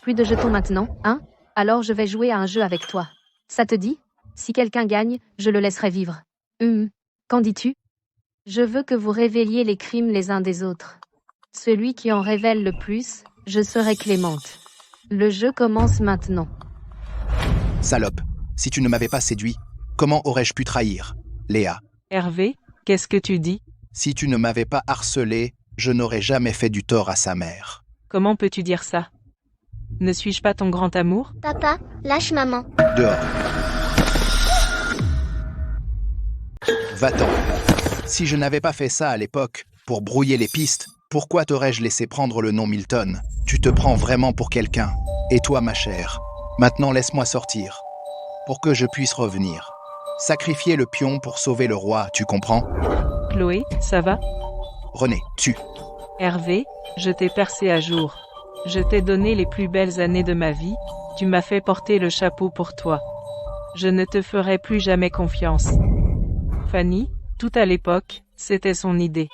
Plus de jetons maintenant, hein? Alors je vais jouer à un jeu avec toi. Ça te dit? Si quelqu'un gagne, je le laisserai vivre. Qu'en dis-tu? Je veux que vous révéliez les crimes les uns des autres. Celui qui en révèle le plus, je serai clémente. Le jeu commence maintenant. Salope, si tu ne m'avais pas séduit, comment aurais-je pu trahir, Léa? Hervé, qu'est-ce que tu dis? Si tu ne m'avais pas harcelé, je n'aurais jamais fait du tort à sa mère. Comment peux-tu dire ça? Ne suis-je pas ton grand amour? Papa, lâche maman. Dehors. Va-t'en. Si je n'avais pas fait ça à l'époque, pour brouiller les pistes, pourquoi t'aurais-je laissé prendre le nom Milton? Tu te prends vraiment pour quelqu'un. Et toi, ma chère, maintenant laisse-moi sortir, pour que je puisse revenir. Sacrifier le pion pour sauver le roi, tu comprends? Chloé, ça va? René, tu. Hervé, je t'ai percé à jour. Je t'ai donné les plus belles années de ma vie, tu m'as fait porter le chapeau pour toi. Je ne te ferai plus jamais confiance. Fanny, tout à l'époque, c'était son idée.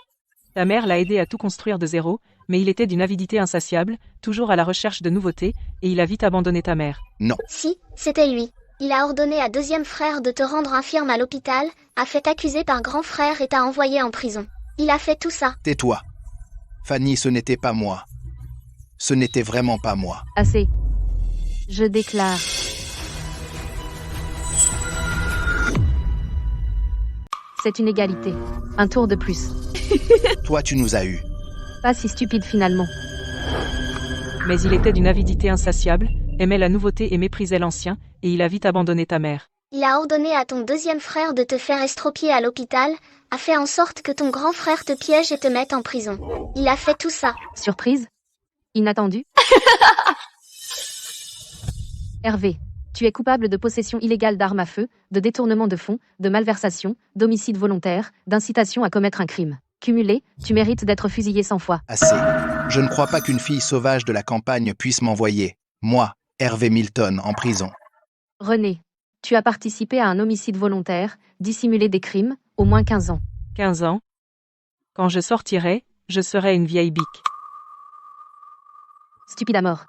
Ta mère l'a aidé à tout construire de zéro, mais il était d'une avidité insatiable, toujours à la recherche de nouveautés, et il a vite abandonné ta mère. Non. Si, c'était lui. Il a ordonné à deuxième frère de te rendre infirme à l'hôpital, a fait accuser par grand frère et t'a envoyé en prison. Il a fait tout ça. Tais-toi. Fanny, ce n'était pas moi. Ce n'était vraiment pas moi. Assez. Je déclare. C'est une égalité. Un tour de plus. Toi, tu nous as eus. Pas si stupide finalement. Mais il était d'une avidité insatiable, aimait la nouveauté et méprisait l'ancien, et il a vite abandonné ta mère. Il a ordonné à ton deuxième frère de te faire estropier à l'hôpital, a fait en sorte que ton grand frère te piège et te mette en prison. Il a fait tout ça. Surprise? Inattendu? Hervé, tu es coupable de possession illégale d'armes à feu, de détournement de fonds, de malversation, d'homicide volontaire, d'incitation à commettre un crime. Cumulé, tu mérites d'être fusillé 100 fois. Assez. Je ne crois pas qu'une fille sauvage de la campagne puisse m'envoyer, moi, Hervé Milton, en prison. René, tu as participé à un homicide volontaire, dissimulé des crimes, au moins 15 ans. 15 ans? Quand je sortirai, je serai une vieille bique. Stupide à mort.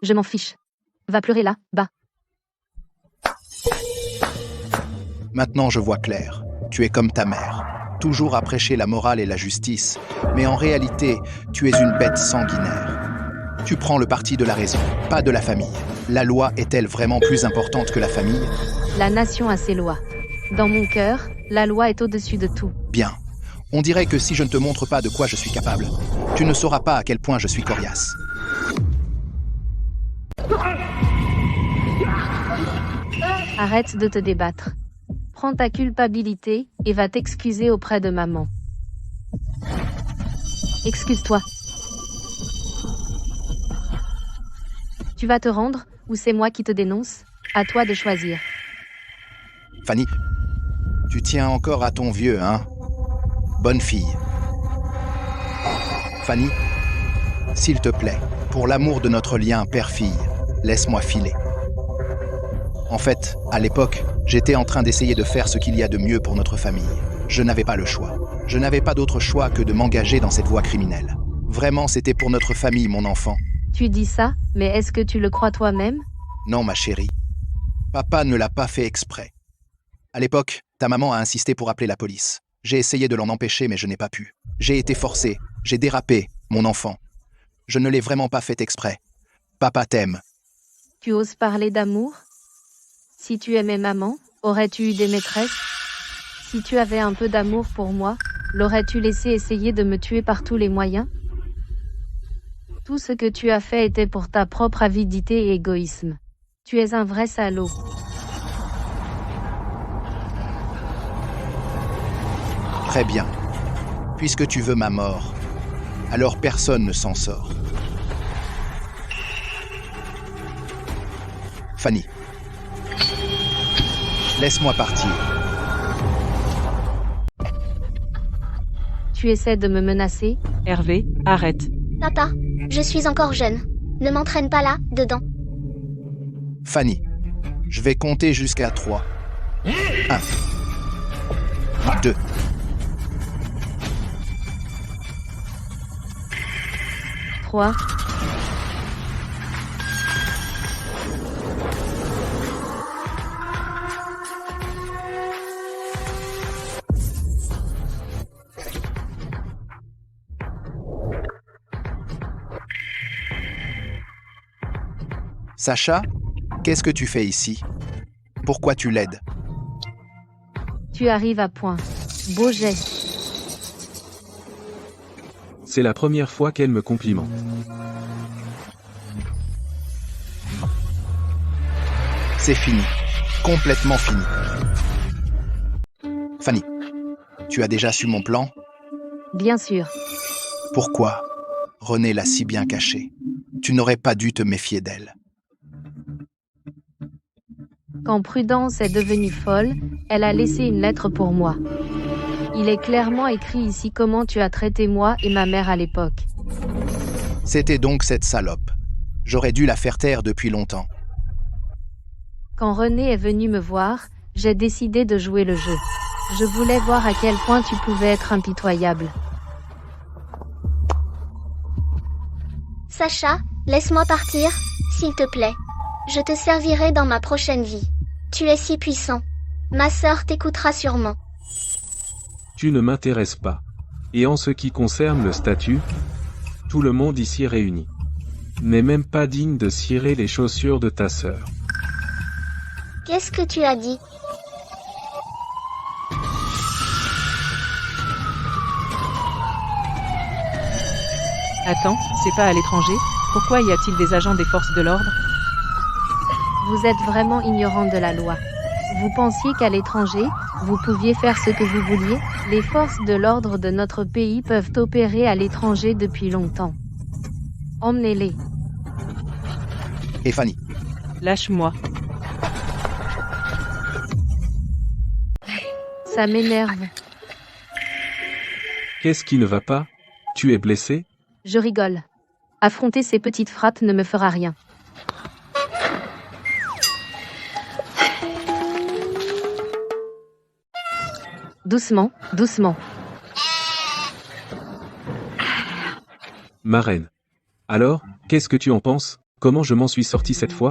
Je m'en fiche. Va pleurer là, bas. Maintenant je vois clair. Tu es comme ta mère. Toujours à prêcher la morale et la justice. Mais en réalité, tu es une bête sanguinaire. Tu prends le parti de la raison, pas de la famille. La loi est-elle vraiment plus importante que la famille? La nation a ses lois. Dans mon cœur, la loi est au-dessus de tout. Bien. On dirait que si je ne te montre pas de quoi je suis capable, tu ne sauras pas à quel point je suis coriace. Arrête de te débattre. Prends ta culpabilité et va t'excuser auprès de maman. Excuse-toi. Tu vas te rendre, ou c'est moi qui te dénonce? À toi de choisir. Fanny, tu tiens encore à ton vieux, hein? Bonne fille. Fanny, s'il te plaît, pour l'amour de notre lien père-fille, laisse-moi filer. En fait, à l'époque, j'étais en train d'essayer de faire ce qu'il y a de mieux pour notre famille. Je n'avais pas le choix. Je n'avais pas d'autre choix que de m'engager dans cette voie criminelle. Vraiment, c'était pour notre famille, mon enfant. Tu dis ça, mais est-ce que tu le crois toi-même? Non, ma chérie. Papa ne l'a pas fait exprès. À l'époque, ta maman a insisté pour appeler la police. J'ai essayé de l'en empêcher, mais je n'ai pas pu. J'ai été forcé. J'ai dérapé, mon enfant. Je ne l'ai vraiment pas fait exprès. Papa t'aime. Tu oses parler d'amour? Si tu aimais maman, aurais-tu eu des maîtresses? Si tu avais un peu d'amour pour moi, l'aurais-tu laissé essayer de me tuer par tous les moyens? Tout ce que tu as fait était pour ta propre avidité et égoïsme. Tu es un vrai salaud. Très bien. Puisque tu veux ma mort, alors personne ne s'en sort. Fanny. Laisse-moi partir. Tu essaies de me menacer? Hervé, arrête. Papa, je suis encore jeune. Ne m'entraîne pas là, dedans. Fanny, je vais compter jusqu'à 3. 1. 2. 3. Sacha, qu'est-ce que tu fais ici? Pourquoi tu l'aides? Tu arrives à point. Beau geste. C'est la première fois qu'elle me complimente. C'est fini. Complètement fini. Fanny, tu as déjà su mon plan? Bien sûr. Pourquoi? René l'a si bien caché. Tu n'aurais pas dû te méfier d'elle. Quand Prudence est devenue folle, elle a laissé une lettre pour moi. Il est clairement écrit ici comment tu as traité moi et ma mère à l'époque. C'était donc cette salope. J'aurais dû la faire taire depuis longtemps. Quand René est venu me voir, j'ai décidé de jouer le jeu. Je voulais voir à quel point tu pouvais être impitoyable. Sacha, laisse-moi partir, s'il te plaît. Je te servirai dans ma prochaine vie. Tu es si puissant. Ma sœur t'écoutera sûrement. Tu ne m'intéresses pas. Et en ce qui concerne le statut, tout le monde ici réuni n'est même pas digne de cirer les chaussures de ta sœur. Qu'est-ce que tu as dit? Attends, c'est pas à l'étranger? Pourquoi y a-t-il des agents des forces de l'ordre? Vous êtes vraiment ignorant de la loi. Vous pensiez qu'à l'étranger, vous pouviez faire ce que vous vouliez? Les forces de l'ordre de notre pays peuvent opérer à l'étranger depuis longtemps. Emmenez-les. Et Fanny? Lâche-moi. Ça m'énerve. Qu'est-ce qui ne va pas? Tu es blessé? Je rigole. Affronter ces petites frappes ne me fera rien. Doucement, doucement. Ma reine. Alors, qu'est-ce que tu en penses? Comment je m'en suis sorti cette fois?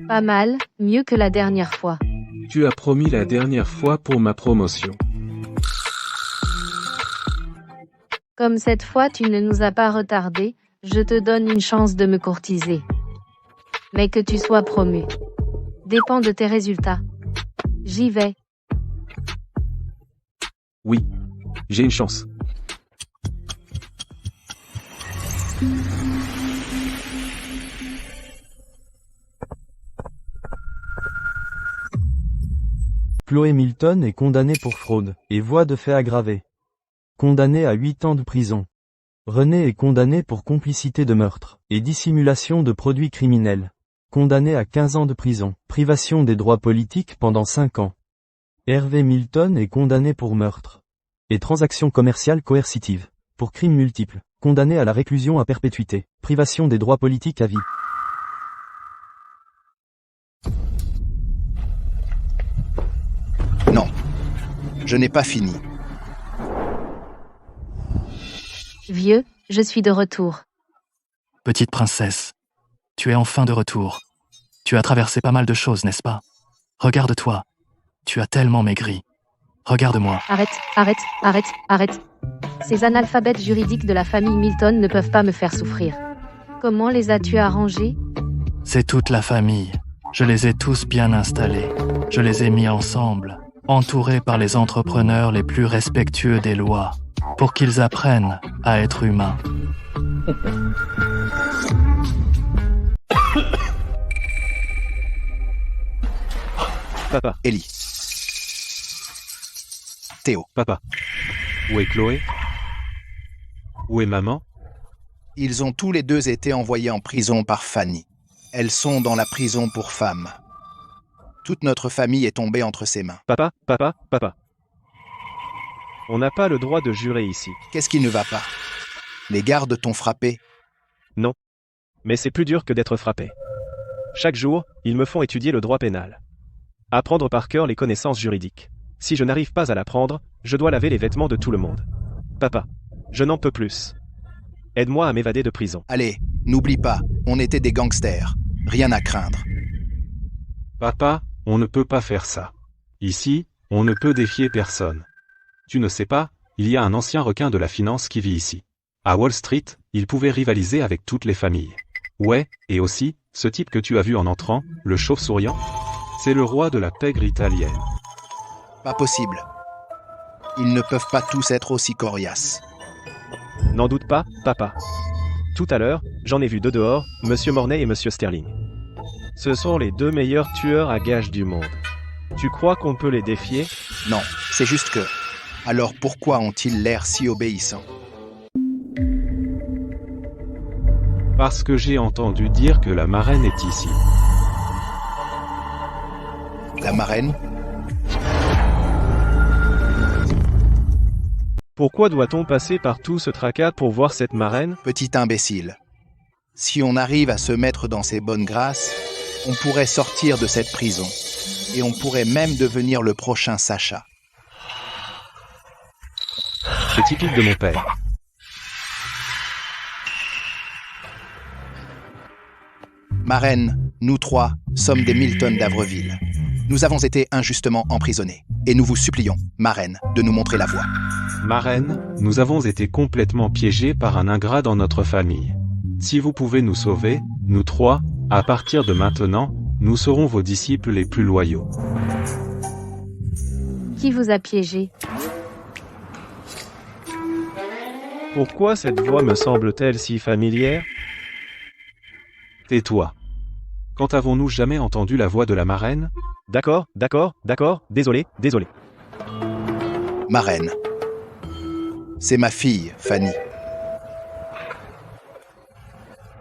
Pas mal, mieux que la dernière fois. Tu as promis la dernière fois pour ma promotion. Comme cette fois tu ne nous as pas retardé, je te donne une chance de me courtiser. Mais que tu sois promu dépend de tes résultats. J'y vais. Oui. J'ai une chance. Chloé Milton est condamnée pour fraude et voie de fait aggravée. Condamnée à 8 ans de prison. René est condamné pour complicité de meurtre et dissimulation de produits criminels. Condamné à 15 ans de prison, privation des droits politiques pendant 5 ans. Hervé Milton est condamné pour meurtre et transactions commerciales coercitives, pour crimes multiples, condamné à la réclusion à perpétuité, privation des droits politiques à vie. Non, je n'ai pas fini. Vieux, je suis de retour. Petite princesse, tu es enfin de retour. Tu as traversé pas mal de choses, n'est-ce pas? Regarde-toi. Tu as tellement maigri. Regarde-moi. Arrête, arrête, arrête, arrête. Ces analphabètes juridiques de la famille Milton ne peuvent pas me faire souffrir. Comment les as-tu arrangés? C'est toute la famille. Je les ai tous bien installés. Je les ai mis ensemble, entourés par les entrepreneurs les plus respectueux des lois, pour qu'ils apprennent à être humains. Papa. Ellie. Théo. Papa. Où est Chloé? Où est maman? Ils ont tous les deux été envoyés en prison par Fanny. Elles sont dans la prison pour femmes. Toute notre famille est tombée entre ses mains. Papa. On n'a pas le droit de jurer ici. Qu'est-ce qui ne va pas? Les gardes t'ont frappé? Non. Mais c'est plus dur que d'être frappé. Chaque jour, ils me font étudier le droit pénal. Apprendre par cœur les connaissances juridiques. Si je n'arrive pas à l'apprendre, je dois laver les vêtements de tout le monde. Papa, je n'en peux plus. Aide-moi à m'évader de prison. Allez, n'oublie pas, on était des gangsters. Rien à craindre. Papa, on ne peut pas faire ça. Ici, on ne peut défier personne. Tu ne sais pas, il y a un ancien requin de la finance qui vit ici. À Wall Street, il pouvait rivaliser avec toutes les familles. Ouais, et aussi, ce type que tu as vu en entrant, le chauve souriant, c'est le roi de la pègre italienne. Pas possible. Ils ne peuvent pas tous être aussi coriaces. N'en doute pas, papa. Tout à l'heure, j'en ai vu deux dehors, Monsieur Mornay et Monsieur Sterling. Ce sont les deux meilleurs tueurs à gages du monde. Tu crois qu'on peut les défier? Non, c'est juste que... Alors pourquoi ont-ils l'air si obéissants? Parce que j'ai entendu dire que la marraine est ici. La marraine? Pourquoi doit-on passer par tout ce tracas pour voir cette marraine? Petit imbécile. Si on arrive à se mettre dans ses bonnes grâces, on pourrait sortir de cette prison. Et on pourrait même devenir le prochain Sacha. C'est typique de mon père. Marraine, nous trois sommes des Milton d'Avreville. Nous avons été injustement emprisonnés. Et nous vous supplions, marraine, de nous montrer la voie. Marraine, nous avons été complètement piégés par un ingrat dans notre famille. Si vous pouvez nous sauver, nous trois, à partir de maintenant, nous serons vos disciples les plus loyaux. Qui vous a piégé? Pourquoi cette voix me semble-t-elle si familière? Tais-toi. Quand avons-nous jamais entendu la voix de la marraine? D'accord, désolé. Marraine. C'est ma fille, Fanny.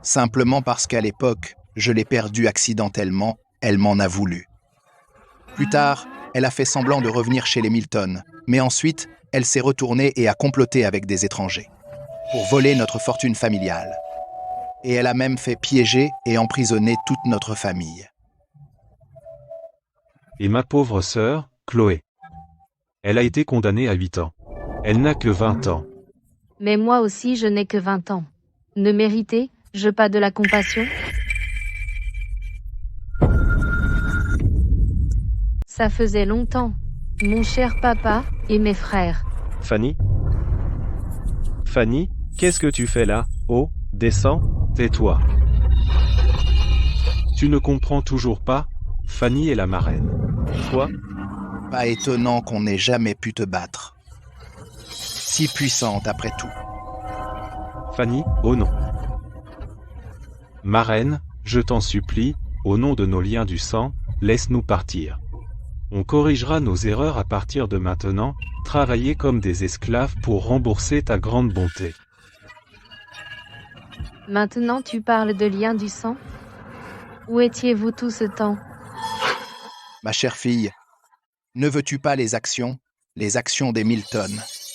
Simplement parce qu'à l'époque, je l'ai perdue accidentellement, elle m'en a voulu. Plus tard, elle a fait semblant de revenir chez les Milton, mais ensuite, elle s'est retournée et a comploté avec des étrangers, pour voler notre fortune familiale. Et elle a même fait piéger et emprisonner toute notre famille. Et ma pauvre sœur, Chloé. Elle a été condamnée à 8 ans. Elle n'a que 20 ans. Mais moi aussi je n'ai que 20 ans. Ne méritez-je pas de la compassion? Ça faisait longtemps, mon cher papa et mes frères. Fanny, qu'est-ce que tu fais là? Oh, descends. Tais-toi. Tu ne comprends toujours pas? Fanny est la marraine. Quoi? Pas étonnant qu'on n'ait jamais pu te battre. Si puissante après tout. Fanny, oh non. Marraine, je t'en supplie, au nom de nos liens du sang, laisse-nous partir. On corrigera nos erreurs à partir de maintenant, travailler comme des esclaves pour rembourser ta grande bonté. Maintenant tu parles de liens du sang? Où étiez-vous tout ce temps? Ma chère fille, ne veux-tu pas les actions des Milton?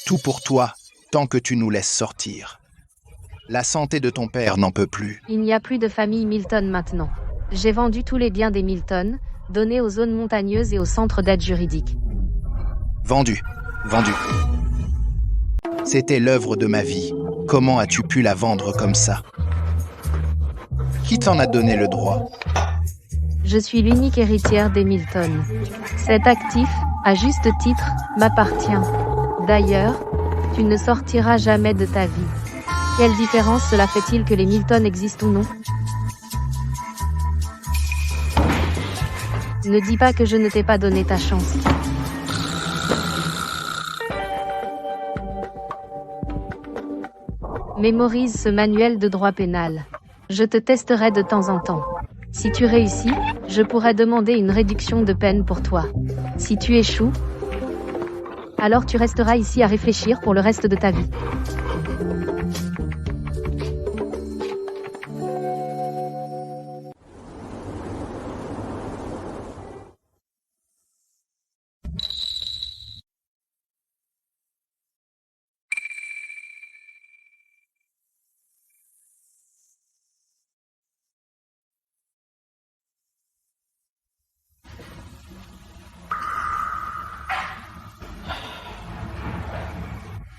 Tout pour toi, tant que tu nous laisses sortir. La santé de ton père n'en peut plus. Il n'y a plus de famille Milton maintenant. J'ai vendu tous les biens des Milton, donnés aux zones montagneuses et aux centres d'aide juridique. Vendu. C'était l'œuvre de ma vie. Comment as-tu pu la vendre comme ça? Qui t'en a donné le droit? Je suis l'unique héritière des Milton. Cet actif, à juste titre, m'appartient. D'ailleurs, tu ne sortiras jamais de ta vie. Quelle différence cela fait-il que les Milton existent ou non? Ne dis pas que je ne t'ai pas donné ta chance. Mémorise ce manuel de droit pénal. Je te testerai de temps en temps. Si tu réussis, je pourrais demander une réduction de peine pour toi. Si tu échoues, alors tu resteras ici à réfléchir pour le reste de ta vie.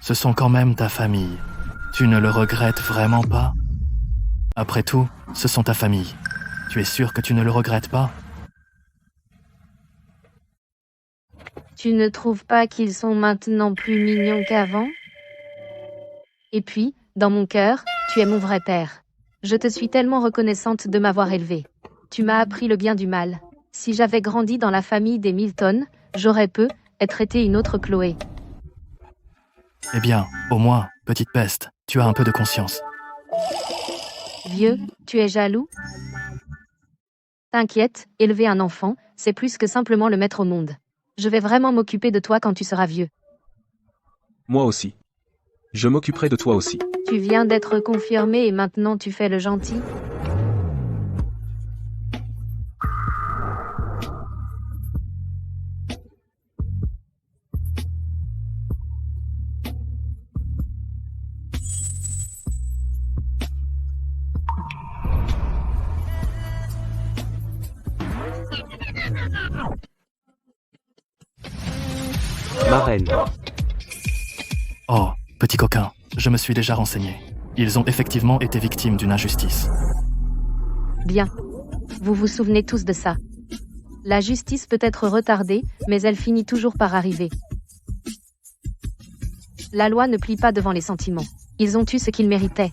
Ce sont quand même ta famille. Tu ne le regrettes vraiment pas? Après tout, ce sont ta famille. Tu es sûr que tu ne le regrettes pas? Tu ne trouves pas qu'ils sont maintenant plus mignons qu'avant? Et puis, dans mon cœur, tu es mon vrai père. Je te suis tellement reconnaissante de m'avoir élevée. Tu m'as appris le bien du mal. Si j'avais grandi dans la famille des Milton, j'aurais peut-être été une autre Chloé. Eh bien, au moins, petite peste, tu as un peu de conscience. Vieux, tu es jaloux? T'inquiète, élever un enfant, c'est plus que simplement le mettre au monde. Je vais vraiment m'occuper de toi quand tu seras vieux. Moi aussi. Je m'occuperai de toi aussi. Tu viens d'être confirmé et maintenant tu fais le gentil? Marraine. Oh, petit coquin, je me suis déjà renseigné. Ils ont effectivement été victimes d'une injustice. Bien. Vous vous souvenez tous de ça. La justice peut être retardée, mais elle finit toujours par arriver. La loi ne plie pas devant les sentiments. Ils ont eu ce qu'ils méritaient.